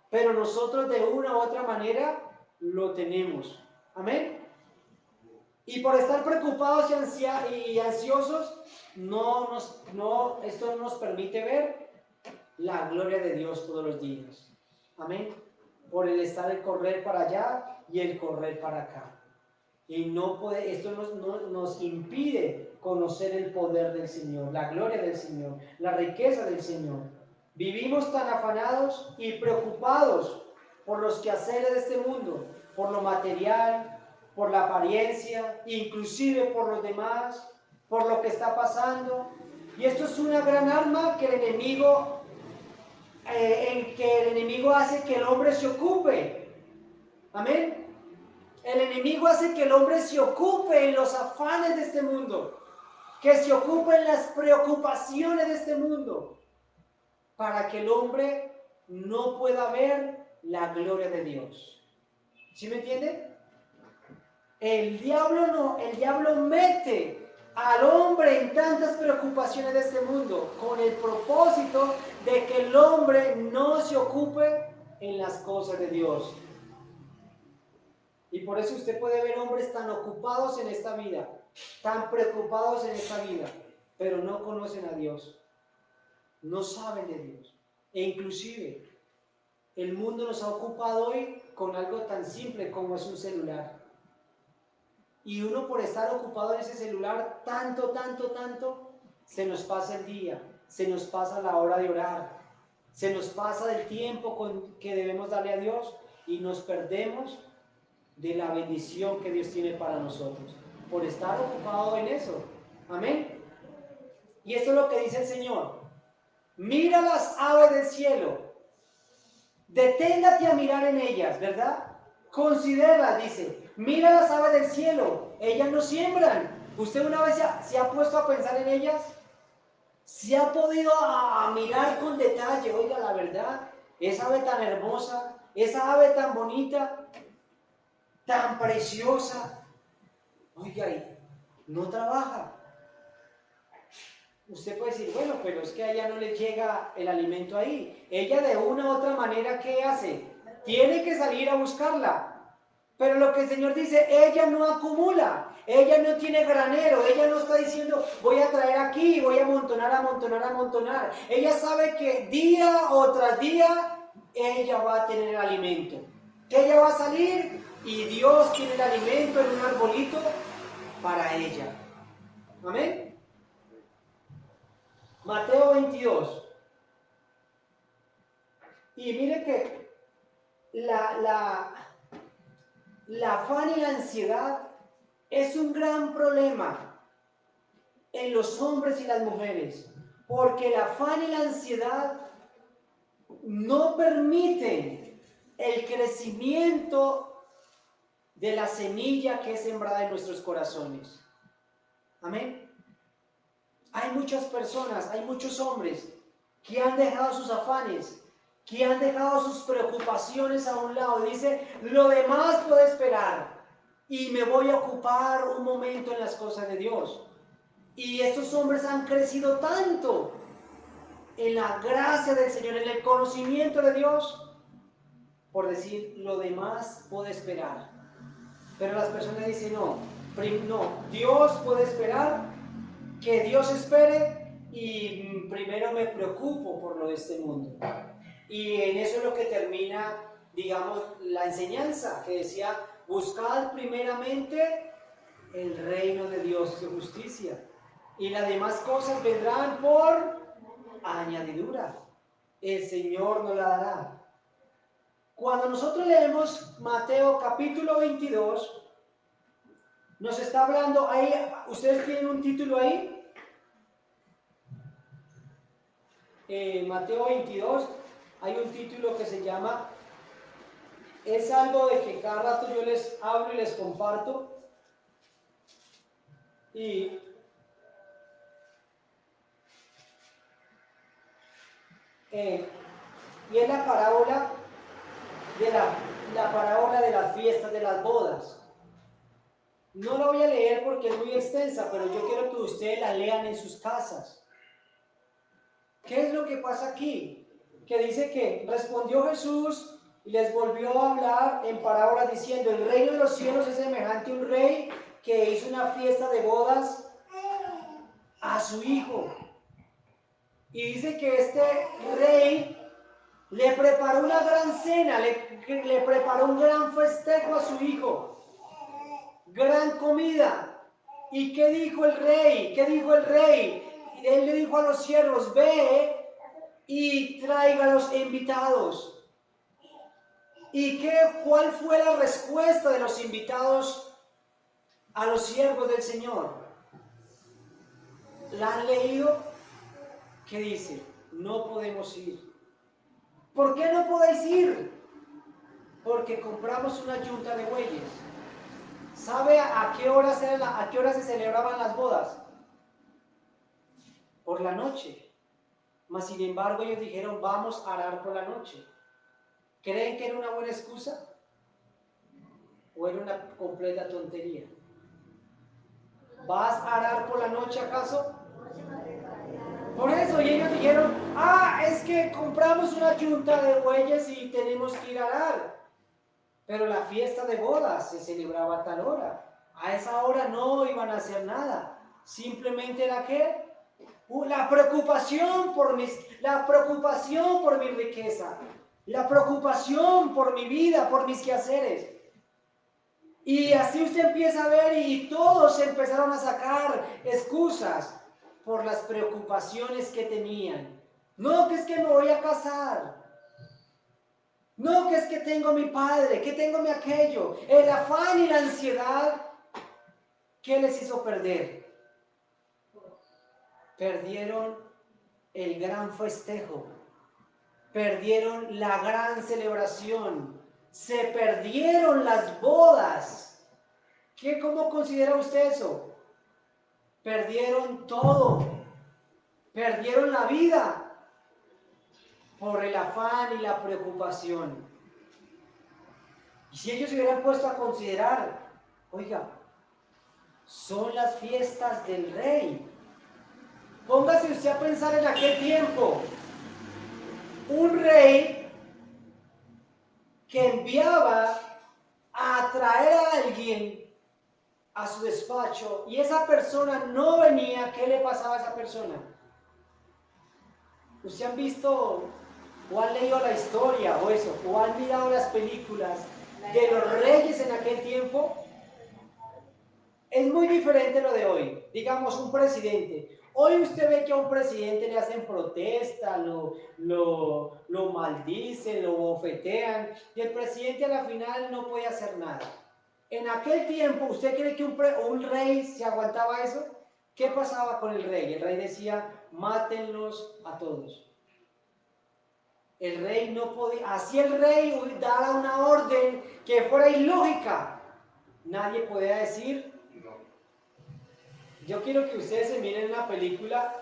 pero nosotros de una u otra manera lo tenemos. Amén. Y por estar preocupados y ansiosos, esto no nos permite ver la gloria de Dios todos los días. Amén. Por el estar el correr para allá y el correr para acá. Y esto nos impide conocer el poder del Señor, la gloria del Señor, la riqueza del Señor. Vivimos tan afanados y preocupados por los quehaceres de este mundo, por lo material, por la apariencia, inclusive por los demás, por lo que está pasando. Y esto es una gran arma que el enemigo hace que el hombre se ocupe. Amén. El enemigo hace que el hombre se ocupe en los afanes de este mundo, que se ocupe en las preocupaciones de este mundo, para que el hombre no pueda ver la gloria de Dios. ¿Sí me entiende? El diablo mete al hombre en tantas preocupaciones de este mundo con el propósito de que el hombre no se ocupe en las cosas de Dios. Y por eso usted puede ver hombres tan ocupados en esta vida, tan preocupados en esta vida, pero no conocen a Dios, no saben de Dios. E inclusive el mundo nos ha ocupado hoy con algo tan simple como es un celular. Y uno por estar ocupado en ese celular tanto, se nos pasa el día, se nos pasa la hora de orar, se nos pasa el tiempo que debemos darle a Dios y nos perdemos de la bendición que Dios tiene para nosotros, por estar ocupado en eso. Amén. Y esto es lo que dice el Señor. Mira las aves del cielo, deténgate a mirar en ellas, ¿verdad? Considéralas, dice. Mira las aves del cielo, ellas no siembran. ¿Usted una vez se ha puesto a pensar en ellas? ¿Se ha podido a mirar con detalle? Oiga, la verdad, esa ave tan hermosa, esa ave tan bonita, tan preciosa, oiga, y no trabaja. Usted puede decir, bueno, pero es que a ella no le llega el alimento ahí. Ella de una u otra manera, ¿qué hace? Tiene que salir a buscarla. Pero lo que el Señor dice, ella no acumula, ella no tiene granero, ella no está diciendo, voy a traer aquí, voy a amontonar, amontonar, amontonar. Ella sabe que día o tras día, ella va a tener alimento. Que ella va a salir y Dios tiene el alimento en un arbolito para ella. Amén. Mateo 22. Y mire que la afán y la ansiedad es un gran problema en los hombres y las mujeres, porque el afán y la ansiedad no permiten el crecimiento de la semilla que es sembrada en nuestros corazones. Amén. Hay muchas personas, hay muchos hombres que han dejado sus afanes, que han dejado sus preocupaciones a un lado. Dice, lo demás puede esperar y me voy a ocupar un momento en las cosas de Dios. Y estos hombres han crecido tanto en la gracia del Señor, en el conocimiento de Dios, por decir, lo demás puede esperar. Pero las personas dicen, no, Dios puede esperar, que Dios espere y primero me preocupo por lo de este mundo. Y en eso es lo que termina, digamos, la enseñanza, que decía, buscad primeramente el reino de Dios y su justicia, y las demás cosas vendrán por añadidura. El Señor nos la dará. Cuando nosotros leemos Mateo capítulo 22, nos está hablando ahí, ¿ustedes tienen un título ahí? Mateo 22, hay un título que se llama, es algo de que cada rato yo les hablo y les comparto, y es la parábola la parábola de las fiestas de las bodas. No la voy a leer porque es muy extensa, pero yo quiero que ustedes la lean en sus casas. ¿Qué es lo que pasa aquí? Que dice que respondió Jesús y les volvió a hablar en parábolas diciendo, el reino de los cielos es semejante a un rey que hizo una fiesta de bodas a su hijo. Y dice que este rey le preparó una gran cena, le preparó un gran festejo a su hijo, gran comida. ¿Y qué dijo el rey? ¿Qué dijo el rey? Él le dijo a los siervos, ve y traiga a los invitados. ¿Y cuál fue la respuesta de los invitados a los siervos del Señor? ¿La han leído? ¿Qué dice? No podemos ir. ¿Por qué no podéis ir? Porque compramos una yunta de bueyes. ¿Sabe a qué hora se celebraban las bodas? Por la noche. Mas sin embargo ellos dijeron, vamos a arar por la noche. ¿Creen que era una buena excusa? ¿O era una completa tontería? ¿Vas a arar por la noche acaso? Por eso, y ellos dijeron, es que compramos una yunta de bueyes y tenemos que ir a arar. Pero la fiesta de bodas se celebraba a tal hora. A esa hora no iban a hacer nada. Simplemente era ¿qué? La preocupación por mi riqueza. La preocupación por mi vida, por mis quehaceres. Y así usted empieza a ver y todos empezaron a sacar excusas por las preocupaciones que tenían. No, que es que me voy a casar. No, que es que tengo mi padre, que tengo mi aquello. El afán y la ansiedad, ¿qué les hizo perder? Perdieron el gran festejo. Perdieron la gran celebración. Se perdieron las bodas. ¿Cómo considera usted eso? Perdieron todo. Perdieron la vida por el afán y la preocupación. Y si ellos se hubieran puesto a considerar, oiga, son las fiestas del rey. Póngase usted a pensar en aquel tiempo. Un rey que enviaba a traer a alguien a su despacho y esa persona no venía, ¿qué le pasaba a esa persona? ¿Usted han visto o han leído la historia o eso, o han mirado las películas de los reyes en aquel tiempo? Es muy diferente lo de hoy. Digamos, un presidente. Hoy usted ve que a un presidente le hacen protesta, lo maldicen, lo bofetean, y el presidente a la final no puede hacer nada. En aquel tiempo, ¿usted cree que un rey se aguantaba eso? ¿Qué pasaba con el rey? El rey decía, mátenlos a todos. El rey no podía, así el rey dara una orden que fuera ilógica. Nadie podía decir, yo quiero que ustedes se miren una película.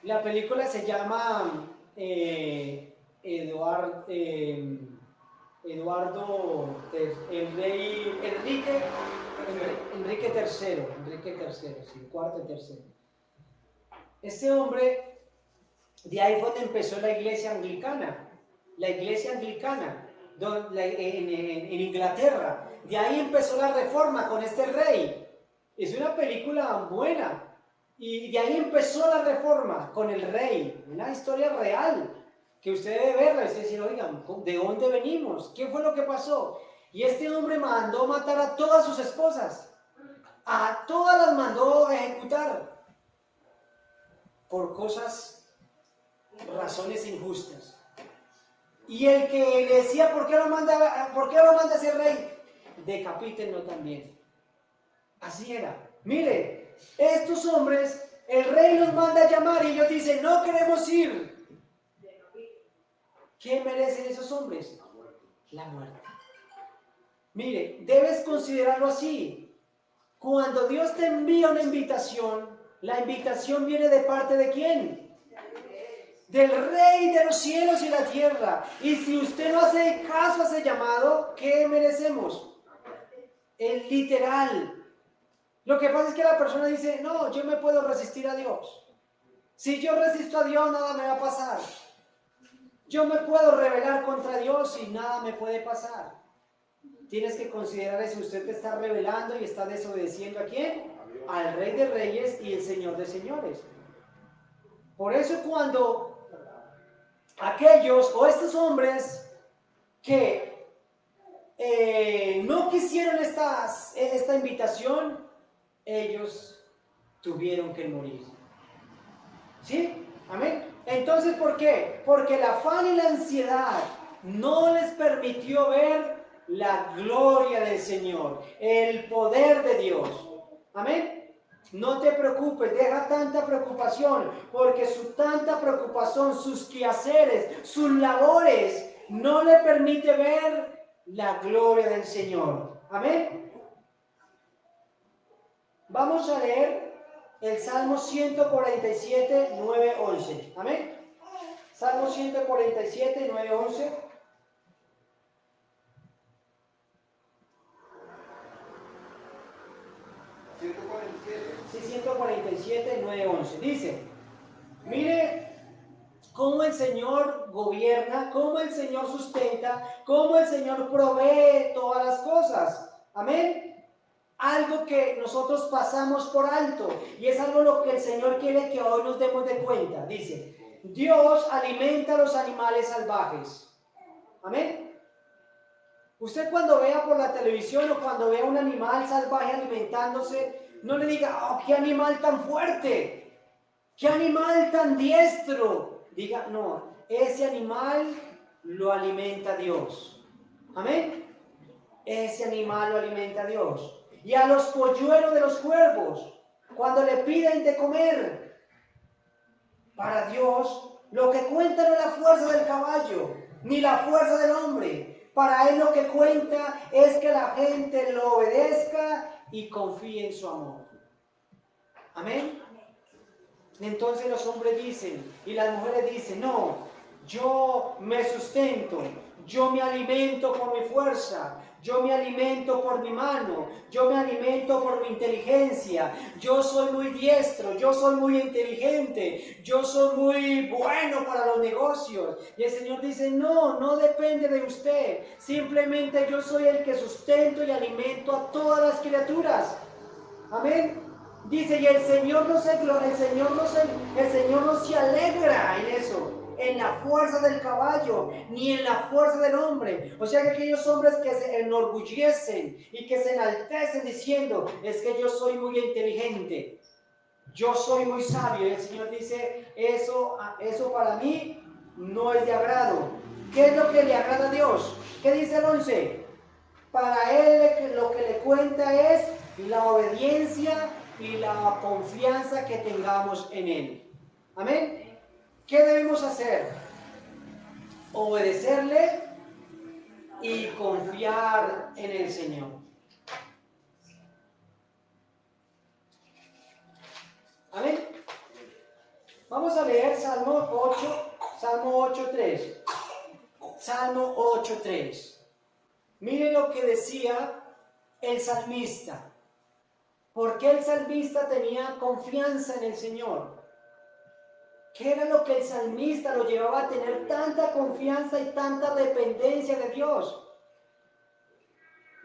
La película se llama Eduardo, el rey Enrique III, sí, cuarto y tercero. Este hombre, de ahí fue donde empezó la iglesia anglicana en Inglaterra. De ahí empezó la reforma con este rey. Es una película buena. Y de ahí empezó la reforma con el rey. Una historia real que usted debe verla y usted decir, oigan, ¿de dónde venimos? ¿Qué fue lo que pasó? Y este hombre mandó matar a todas sus esposas. A todas las mandó ejecutar por razones injustas. Y el que le decía, ¿por qué lo manda ese rey? Decapítenlo también. Así era. Mire, estos hombres, el rey los manda a llamar y ellos dicen, no queremos ir. ¿Qué merecen esos hombres? La muerte. Mire, debes considerarlo así. Cuando Dios te envía una invitación, la invitación viene de parte de ¿quién? Del Rey de los cielos y la tierra. Y si usted no hace caso a ese llamado, ¿qué merecemos? El literal. Lo que pasa es que la persona dice, no, yo me puedo resistir a Dios. Si yo resisto a Dios, nada me va a pasar. Yo me puedo rebelar contra Dios y nada me puede pasar. Tienes que considerar eso. Usted te está rebelando y está desobedeciendo ¿a quién? Al Rey de Reyes y el Señor de Señores. Por eso cuando aquellos o estos hombres que no quisieron esta invitación, ellos tuvieron que morir. ¿Sí? Amén. Entonces, ¿por qué? Porque el afán y la ansiedad no les permitió ver la gloria del Señor, el poder de Dios. Amén. No te preocupes, deja tanta preocupación, porque su tanta preocupación, sus quehaceres, sus labores, no le permite ver la gloria del Señor. Amén. Vamos a leer el Salmo 147, 9, 11. Amén. Salmo 147, 9, 11. Sí, 147, 9, 11. Dice, mire cómo el Señor gobierna, cómo el Señor sustenta, cómo el Señor provee todas las cosas. Amén. Algo que nosotros pasamos por alto y es algo lo que el Señor quiere que hoy nos demos de cuenta. Dice, Dios alimenta a los animales salvajes. Amén. Usted cuando vea por la televisión o cuando vea un animal salvaje alimentándose, no le diga, oh, qué animal tan fuerte, qué animal tan diestro. Diga, no, ese animal lo alimenta Dios. Amén. Ese animal lo alimenta Dios. Y a los polluelos de los cuervos, cuando le piden de comer, para Dios, lo que cuenta no es la fuerza del caballo, ni la fuerza del hombre. Para Él lo que cuenta es que la gente lo obedezca y confíe en su amor. Amén. Entonces los hombres dicen y las mujeres dicen, no, yo me sustento, yo me alimento por mi fuerza, yo me alimento por mi mano, yo me alimento por mi inteligencia, yo soy muy diestro, yo soy muy inteligente, yo soy muy bueno para los negocios. Y el Señor dice, no, no depende de usted, simplemente yo soy el que sustento y alimento a todas las criaturas. Amén. Dice, y el Señor no se alegra en eso, en la fuerza del caballo, ni en la fuerza del hombre. O sea que aquellos hombres que se enorgullecen y que se enaltecen diciendo, es que yo soy muy inteligente, yo soy muy sabio. Y el Señor dice, eso para mí no es de agrado. ¿Qué es lo que le agrada a Dios? ¿Qué dice el 11? Para Él lo que le cuenta es la obediencia y la confianza que tengamos en Él. Amén. ¿Qué debemos hacer? Obedecerle y confiar en el Señor. Amén. Vamos a leer Salmo 8:3. Salmo 8:3. Miren lo que decía el salmista. ¿Por qué el salmista tenía confianza en el Señor? ¿Qué era lo que el salmista lo llevaba a tener tanta confianza y tanta dependencia de Dios?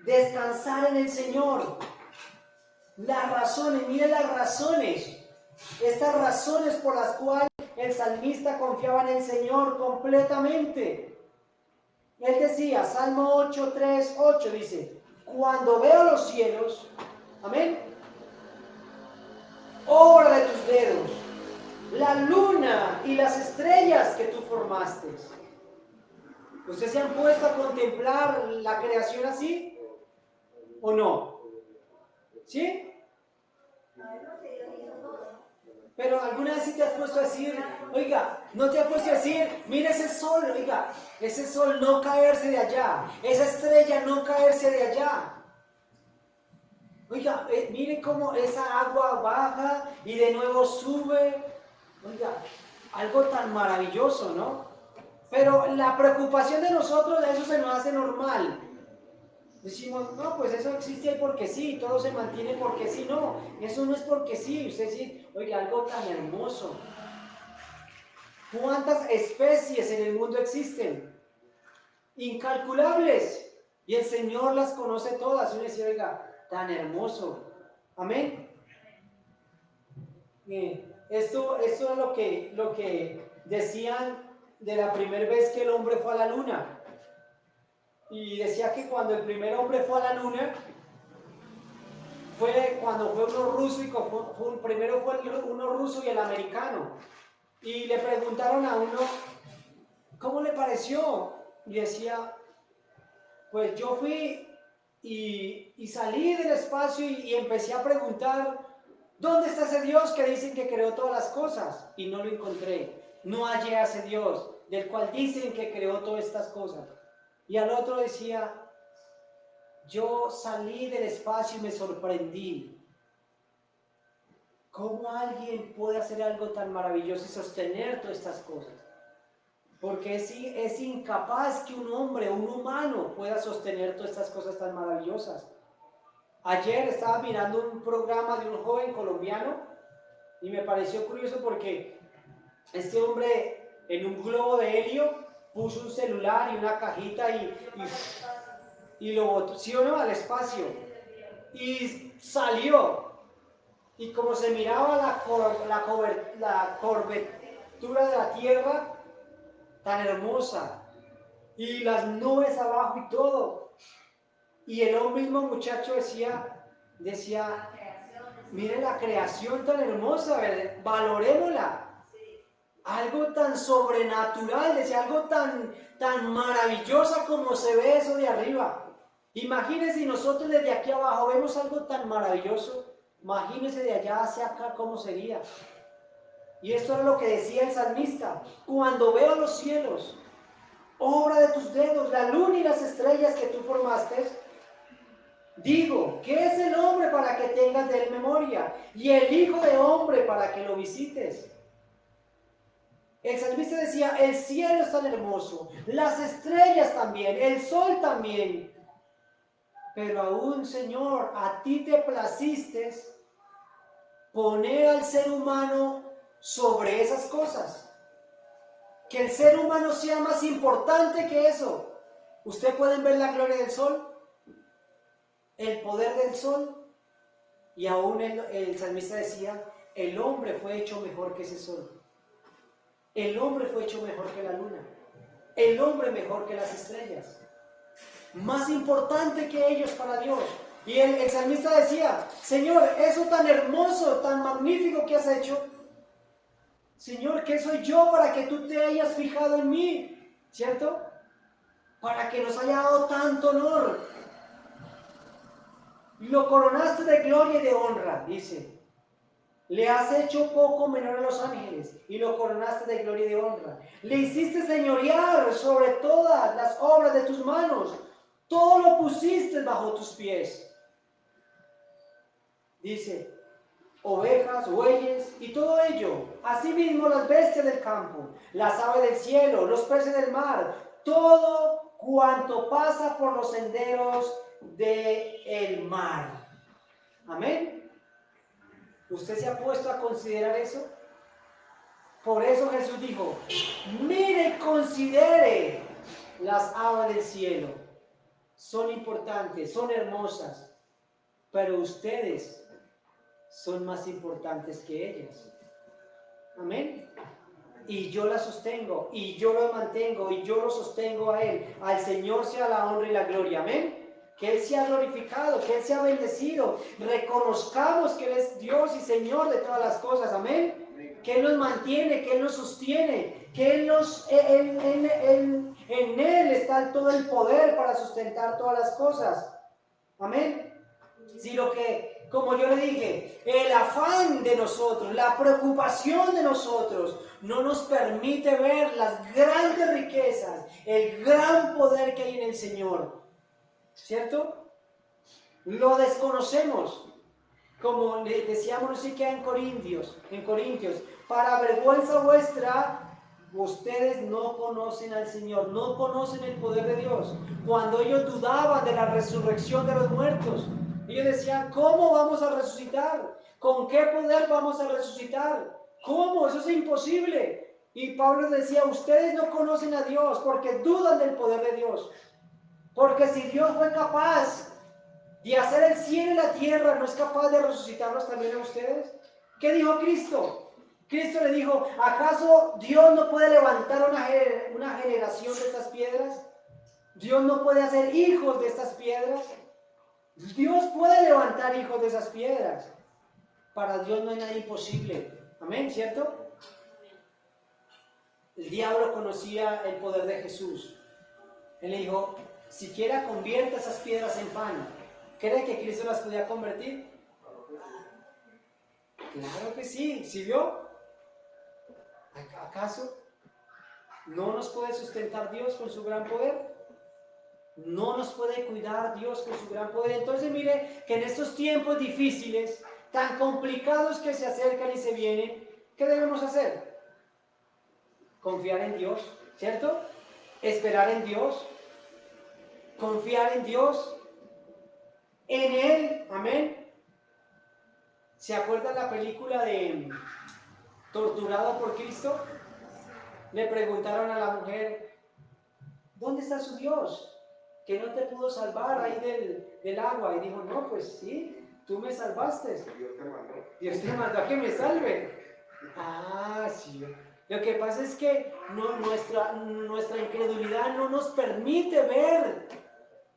Descansar en el Señor. Las razones, miren las razones. Estas razones por las cuales el salmista confiaba en el Señor completamente. Él decía, Salmo 8:3-8 dice, cuando veo los cielos, amén, obra de tus dedos, la luna y las estrellas que tú formaste. ¿Ustedes se han puesto a contemplar la creación así? ¿O no? ¿Sí? Pero alguna vez sí te has puesto a decir, oiga, no te has puesto a decir, mira ese sol, oiga, ese sol no caerse de allá, esa estrella no caerse de allá. Oiga, miren cómo esa agua baja y de nuevo sube. Oiga, algo tan maravilloso, ¿no? Pero la preocupación de nosotros, eso se nos hace normal. Decimos, no, pues eso existe ahí porque sí, todo se mantiene porque sí. No, eso no es porque sí. Usted dice, oiga, algo tan hermoso. ¿Cuántas especies en el mundo existen? Incalculables. Y el Señor las conoce todas. Y uno dice, oiga, tan hermoso. Amén. Esto es lo que decían de la primera vez que el hombre fue a la luna. Y decía que cuando el primer hombre fue a la luna, fue cuando fue uno ruso y primero fue uno ruso y el americano. Y le preguntaron a uno, ¿cómo le pareció? Y decía, pues yo fui y salí del espacio y empecé a preguntar, ¿dónde está ese Dios que dicen que creó todas las cosas? Y no lo encontré. No hallé a ese Dios del cual dicen que creó todas estas cosas. Y al otro decía, yo salí del espacio y me sorprendí. ¿Cómo alguien puede hacer algo tan maravilloso y sostener todas estas cosas? Porque es incapaz que un hombre, un humano, pueda sostener todas estas cosas tan maravillosas. Ayer estaba mirando un programa de un joven colombiano y me pareció curioso porque este hombre en un globo de helio puso un celular y una cajita y lo botó, ¿sí o no?, al espacio. Y salió. Y como se miraba la curvatura de la tierra, tan hermosa, y las nubes abajo y todo. Y el mismo muchacho decía, miren la creación tan hermosa, ¿verdad? Valorémosla. Algo tan sobrenatural, decía, algo tan maravillosa como se ve eso de arriba. Imagínense si nosotros desde aquí abajo vemos algo tan maravilloso, imagínense de allá hacia acá cómo sería. Y esto era lo que decía el salmista, cuando veo los cielos, obra de tus dedos, la luna y las estrellas que tú formaste, Digo, ¿qué es el hombre para que tengas de él memoria? Y el hijo de hombre para que lo visites. El salmista decía, el cielo es tan hermoso, las estrellas también, el sol también. Pero aún, Señor, a ti te placiste poner al ser humano sobre esas cosas. Que el ser humano sea más importante que eso. Ustedes pueden ver la gloria del sol, el poder del sol, y aún el salmista decía, el hombre fue hecho mejor que ese sol. El hombre fue hecho mejor que la luna. El hombre mejor que las estrellas. Más importante que ellos para Dios. Y el salmista decía, Señor, eso tan hermoso, tan magnífico que has hecho, Señor, ¿qué soy yo para que tú te hayas fijado en mí? ¿Cierto? Para que nos haya dado tanto honor. Lo coronaste de gloria y de honra, dice. Le has hecho poco menor a los ángeles y lo coronaste de gloria y de honra. Le hiciste señorear sobre todas las obras de tus manos. Todo lo pusiste bajo tus pies. Dice, ovejas, bueyes y todo ello. Asimismo las bestias del campo, las aves del cielo, los peces del mar, todo cuanto pasa por los senderos del mar. Amén. ¿Usted se ha puesto a considerar eso? Por eso Jesús dijo, mire, considere las aves del cielo. Son importantes, son hermosas, pero ustedes son más importantes que ellas. Amén. Y yo las sostengo, y yo los mantengo, y yo los sostengo a Él. Al Señor sea la honra y la gloria. Amén. Que Él sea glorificado, que Él sea bendecido. Reconozcamos que Él es Dios y Señor de todas las cosas. Amén. Que Él nos mantiene, que Él nos sostiene, que en Él está todo el poder para sustentar todas las cosas. Amén. Si lo que, como yo le dije, el afán de nosotros, la preocupación de nosotros no nos permite ver las grandes riquezas, el gran poder que hay en el Señor, ¿cierto? Lo desconocemos, como le decíamos, no sé qué en Corintios, para vergüenza vuestra, ustedes no conocen al Señor, no conocen el poder de Dios. Cuando ellos dudaban de la resurrección de los muertos, ellos decían, ¿cómo vamos a resucitar? ¿Con qué poder vamos a resucitar? ¿Cómo? Eso es imposible. Y Pablo decía, ustedes no conocen a Dios porque dudan del poder de Dios. Porque si Dios fue capaz de hacer el cielo y la tierra, ¿no es capaz de resucitarlos también a ustedes? ¿Qué dijo Cristo? Cristo le dijo, ¿acaso Dios no puede levantar una generación de estas piedras? ¿Dios no puede hacer hijos de estas piedras? Dios puede levantar hijos de esas piedras. Para Dios no hay nada imposible. Amén, ¿cierto? El diablo conocía el poder de Jesús. Él le dijo, siquiera convierta esas piedras en pan. ¿Cree que Cristo las podía convertir? Claro que sí. ¿Sí vio? ¿Acaso no nos puede sustentar Dios con su gran poder? ¿No nos puede cuidar Dios con su gran poder? Entonces mire que en estos tiempos difíciles, tan complicados que se acercan y se vienen, ¿qué debemos hacer? Confiar en Dios, ¿cierto? Esperar en Dios, confiar en Dios, en Él, amén. ¿Se acuerdan la película de Torturado por Cristo? Le preguntaron a la mujer, ¿dónde está su Dios? Que no te pudo salvar ahí del agua. Y dijo, no, pues sí, tú me salvaste. Dios te mandó a que me salve. Ah, sí. Lo que pasa es que nuestra incredulidad no nos permite ver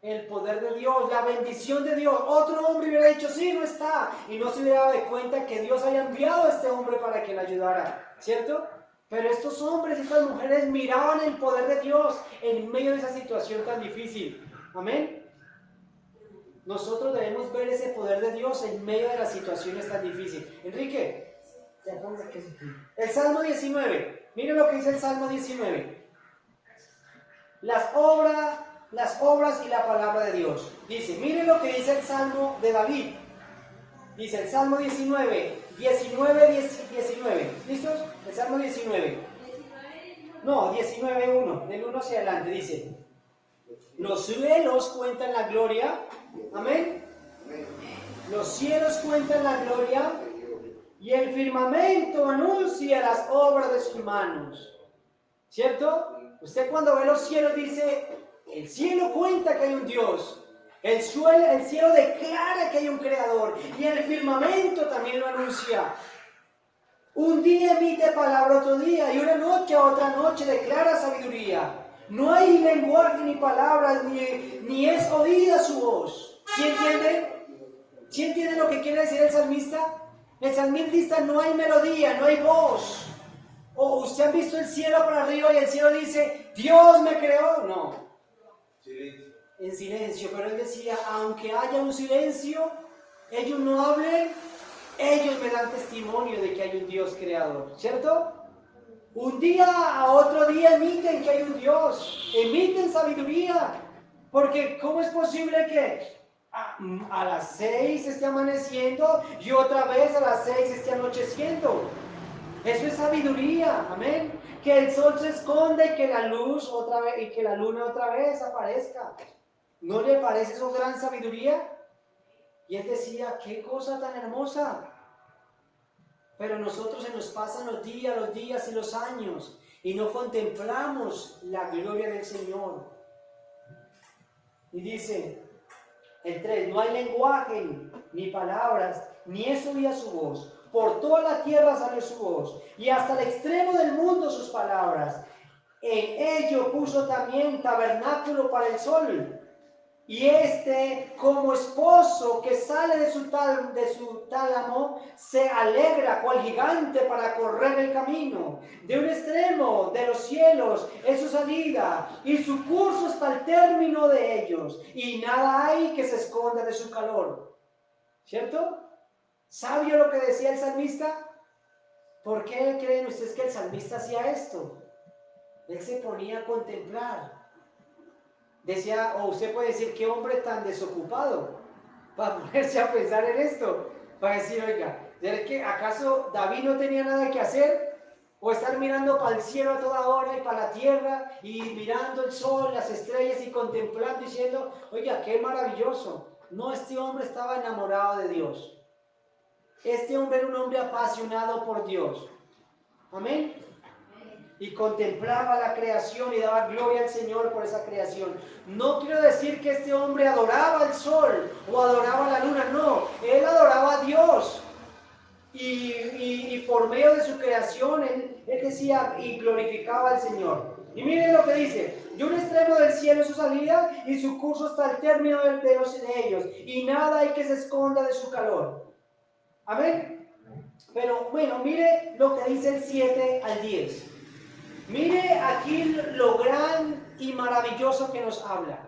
el poder de Dios, la bendición de Dios. Otro hombre hubiera dicho, sí, no está. Y no se hubiera dado de cuenta que Dios había enviado a este hombre para que le ayudara. ¿Cierto? Pero estos hombres y estas mujeres miraban el poder de Dios en medio de esa situación tan difícil. Amén. Nosotros debemos ver ese poder de Dios en medio de las situaciones tan difíciles. Enrique, el Salmo 19. Miren lo que dice el Salmo 19. Las obras las obras y la palabra de Dios. Dice, miren lo que dice el Salmo de David. Dice el Salmo 19, 19. ¿Listos? El Salmo 19. No, 19:1, del 1 hacia adelante. Dice, los cielos cuentan la gloria. Amén. Los cielos cuentan la gloria y el firmamento anuncia las obras de sus manos. ¿Cierto? Usted cuando ve los cielos dice, el cielo cuenta que hay un Dios. El cielo declara que hay un creador. Y el firmamento también lo anuncia. Un día emite palabra otro día y una noche a otra noche declara sabiduría. No hay lenguaje ni palabras, ni es oída su voz. ¿Sí entienden? ¿Sí entienden lo que quiere decir el salmista? El salmista no hay melodía, no hay voz. O usted ha visto el cielo para arriba y el cielo dice, Dios me creó. No. En silencio. Pero él decía, aunque haya un silencio, ellos no hablen, ellos me dan testimonio de que hay un Dios creador. ¿Cierto? Un día a otro día emiten que hay un Dios, emiten sabiduría, porque ¿cómo es posible que a las 6 esté amaneciendo y otra vez a las 6 esté anocheciendo? Eso es sabiduría, amén. Que el sol se esconde y que la luz otra vez y que la luna otra vez aparezca. ¿No le parece eso gran sabiduría? Y él decía, qué cosa tan hermosa. Pero nosotros se nos pasan los días y los años y no contemplamos la gloria del Señor. Y dice el 3, no hay lenguaje ni palabras, ni es oída su voz. Por toda la tierra sale su voz y hasta el extremo del mundo sus palabras. En ello puso también tabernáculo para el sol. Y como esposo que sale de su tálamo, se alegra cual gigante para correr el camino. De un extremo de los cielos es su salida, y su curso hasta el término de ellos, y nada hay que se esconda de su calor. ¿Cierto? ¿Sabio lo que decía el salmista? ¿Por qué creen ustedes que el salmista hacía esto? Él se ponía a contemplar. Decía, o usted puede decir, qué hombre tan desocupado para ponerse a pensar en esto, para decir, oiga, ¿acaso David no tenía nada que hacer? O estar mirando para el cielo a toda hora y para la tierra y mirando el sol, las estrellas y contemplando diciendo, oiga, qué maravilloso. No, este hombre estaba enamorado de Dios. Este hombre era un hombre apasionado por Dios. Amén. Y contemplaba la creación y daba gloria al Señor por esa creación. No quiero decir que este hombre adoraba al sol o adoraba la luna, no, él adoraba a Dios. Y por medio de su creación, él decía y glorificaba al Señor. Y miren lo que dice, de un extremo del cielo es su salida y su curso hasta el término de ellos, y nada hay que se esconda de su calor. Amén. Pero bueno, mire lo que dice el 7 al 10. Mire aquí lo gran y maravilloso que nos habla.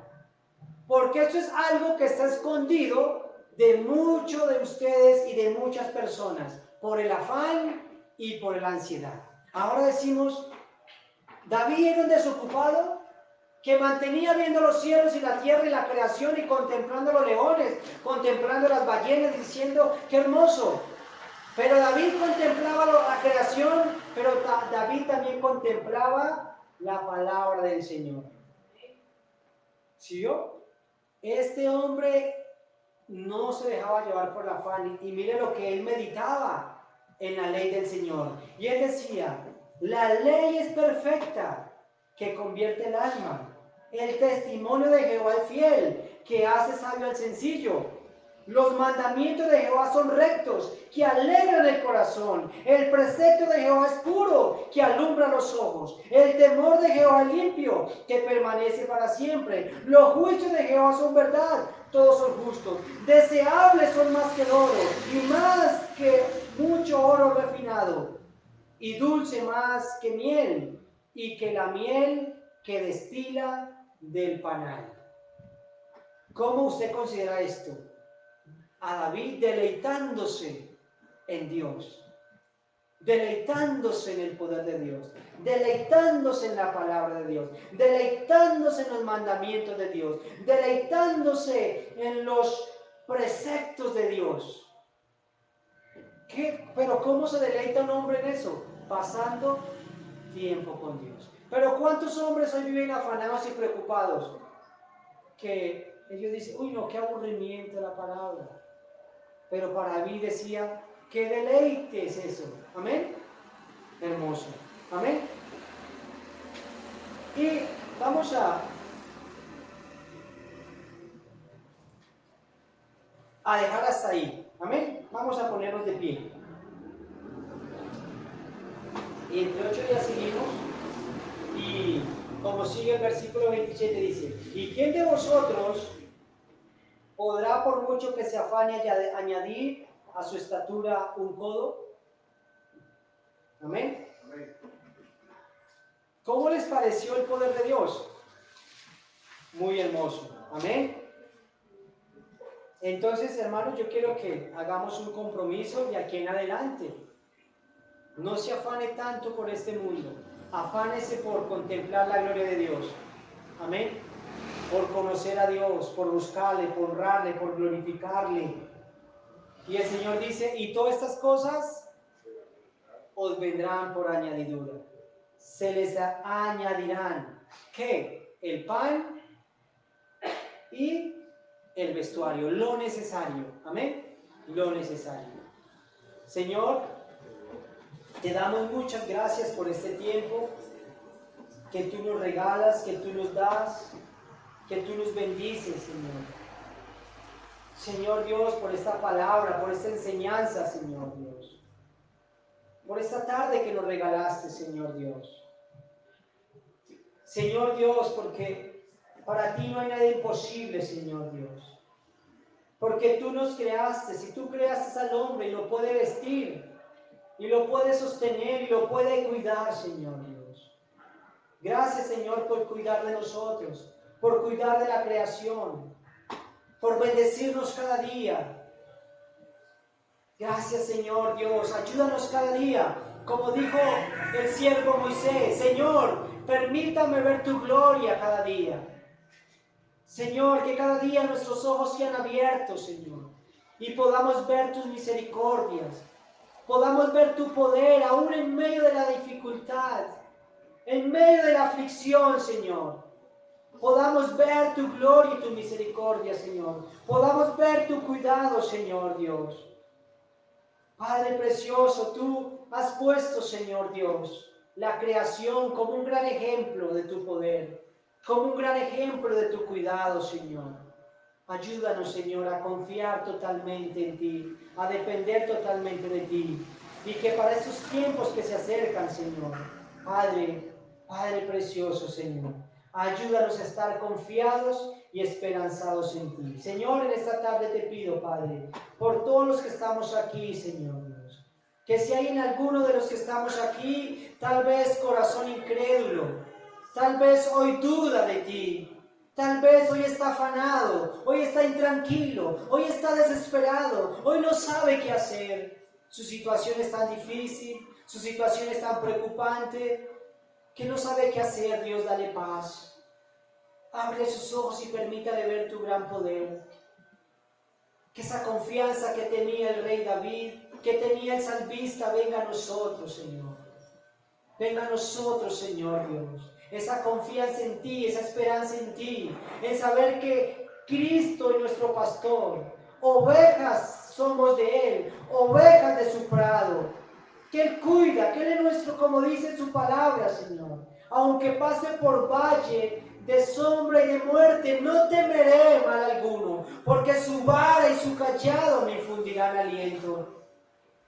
Porque esto es algo que está escondido de muchos de ustedes y de muchas personas, por el afán y por la ansiedad. Ahora decimos, David era un desocupado que mantenía viendo los cielos y la tierra y la creación y contemplando los leones, contemplando las ballenas, diciendo, qué hermoso. Pero David contemplaba la creación, pero David también contemplaba la palabra del Señor. ¿Sí vio? Este hombre no se dejaba llevar por la afán y mire lo que él meditaba en la ley del Señor. Y él decía, la ley es perfecta, que convierte el alma. El testimonio de Jehová es fiel, que hace sabio al sencillo. Los mandamientos de Jehová son rectos, que alegran el corazón. El precepto de Jehová es puro, que alumbra los ojos. El temor de Jehová es limpio, que permanece para siempre. Los juicios de Jehová son verdad, todos son justos. Deseables son más que el oro, y más que mucho oro refinado. Y dulce más que miel, y que la miel que destila del panal. ¿Cómo usted considera esto? A David deleitándose en Dios. deleitándose en el poder de Dios, deleitándose en la palabra de Dios, deleitándose en los mandamientos de Dios, deleitándose en los preceptos de Dios. Pero ¿cómo se deleita un hombre en eso? Pasando tiempo con Dios. Pero ¿cuántos hombres hoy viven afanados y preocupados? Que ellos dicen, uy no, qué aburrimiento la palabra. Pero para David decía, qué deleite es eso. Amén. Hermoso. Amén. Y vamos a dejar hasta ahí. Amén. Vamos a ponernos de pie. Y entre 8 días seguimos. Y como sigue el versículo 27 dice, ¿y quién de vosotros podrá, por mucho que se afane, añadir a su estatura un codo? Amén. ¿Cómo les pareció el poder de Dios? Muy hermoso. Amén. Entonces, hermanos, yo quiero que hagamos un compromiso de aquí en adelante. No se afane tanto por este mundo. Afánese por contemplar la gloria de Dios. Amén. Por conocer a Dios, por buscarle, por honrarle, por glorificarle. Y el Señor dice, y todas estas cosas os vendrán por añadidura. Se les añadirán, ¿qué? El pan y el vestuario, lo necesario. Amén. Lo necesario. Señor, te damos muchas gracias por este tiempo que tú nos regalas, que tú nos das, que tú nos bendices, Señor. Señor Dios, por esta palabra, por esta enseñanza, Señor Dios. Por esta tarde que nos regalaste, Señor Dios. Señor Dios, porque para ti no hay nada imposible, Señor Dios. Porque tú nos creaste, si tú creaste al hombre y lo puede vestir, y lo puede sostener, y lo puede cuidar, Señor Dios. Gracias, Señor, por cuidar de nosotros, por cuidar de la creación, por bendecirnos cada día. Gracias, Señor Dios, ayúdanos cada día, como dijo el siervo Moisés, Señor, permítame ver tu gloria cada día. Señor, que cada día nuestros ojos sean abiertos, Señor, y podamos ver tus misericordias, podamos ver tu poder aún en medio de la dificultad, en medio de la aflicción, Señor. Podamos ver tu gloria y tu misericordia, Señor. Podamos ver tu cuidado, Señor Dios. Padre precioso, tú has puesto, Señor Dios, la creación como un gran ejemplo de tu poder, como un gran ejemplo de tu cuidado, Señor. Ayúdanos, Señor, a confiar totalmente en ti, a depender totalmente de ti. Y que para estos tiempos que se acercan, Señor, Padre precioso, Señor, ayúdanos a estar confiados y esperanzados en ti. Señor, en esta tarde te pido, Padre, por todos los que estamos aquí, Señor Dios, que si hay en alguno de los que estamos aquí, tal vez corazón incrédulo, tal vez hoy duda de ti, tal vez hoy está afanado, hoy está intranquilo, hoy está desesperado, hoy no sabe qué hacer, su situación es tan difícil, su situación es tan preocupante, que no sabe qué hacer. Dios, dale paz. Abre sus ojos y permítale ver tu gran poder. Que esa confianza que tenía el rey David, que tenía el salmista, venga a nosotros, Señor. Venga a nosotros, Señor Dios. Esa confianza en ti, esa esperanza en ti, en saber que Cristo es nuestro pastor. Ovejas somos de Él, ovejas de su prado. Que Él cuida, que Él es nuestro, como dice su palabra, Señor. Aunque pase por valle de sombra y de muerte, no temeré mal alguno, porque su vara y su cayado me infundirán aliento.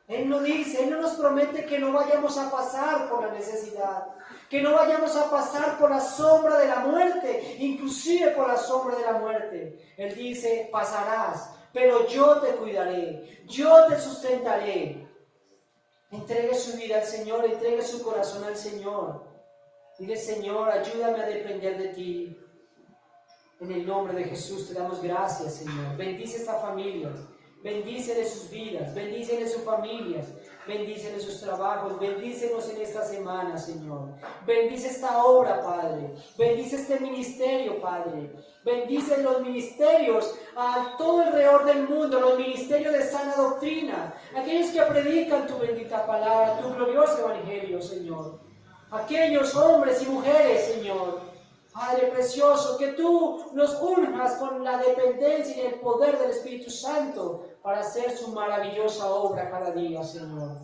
Él no dice, Él no nos promete que no vayamos a pasar por la necesidad, que no vayamos a pasar por la sombra de la muerte, inclusive por la sombra de la muerte. Él dice, pasarás, pero yo te cuidaré, yo te sustentaré. Entregue su vida al Señor, entregue su corazón al Señor. Dile, Señor, ayúdame a depender de ti. En el nombre de Jesús te damos gracias, Señor. Bendice esta familia. Bendícele sus vidas, bendícele sus familias, bendícele sus trabajos, bendícenos en esta semana, Señor. Bendice esta obra, Padre. Bendice este ministerio, Padre. Bendice los ministerios a todo alrededor del mundo, los ministerios de sana doctrina, aquellos que predican tu bendita palabra, tu glorioso evangelio, Señor. Aquellos hombres y mujeres, Señor, Padre precioso, que tú nos unjas con la dependencia y el poder del Espíritu Santo para hacer su maravillosa obra cada día, Señor.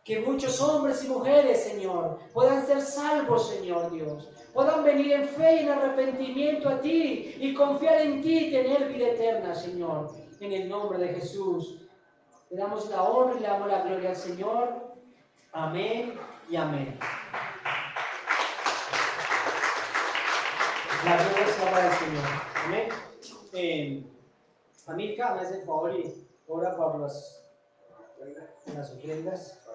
Que muchos hombres y mujeres, Señor, puedan ser salvos, Señor Dios. Puedan venir en fe y en arrepentimiento a ti y confiar en ti y tener vida eterna, Señor. En el nombre de Jesús. Le damos la honra y le damos la gloria al Señor. Amén y amén. La gloria sea para el Señor. Amén. Amilca, me hace el favor y ora por las ofrendas.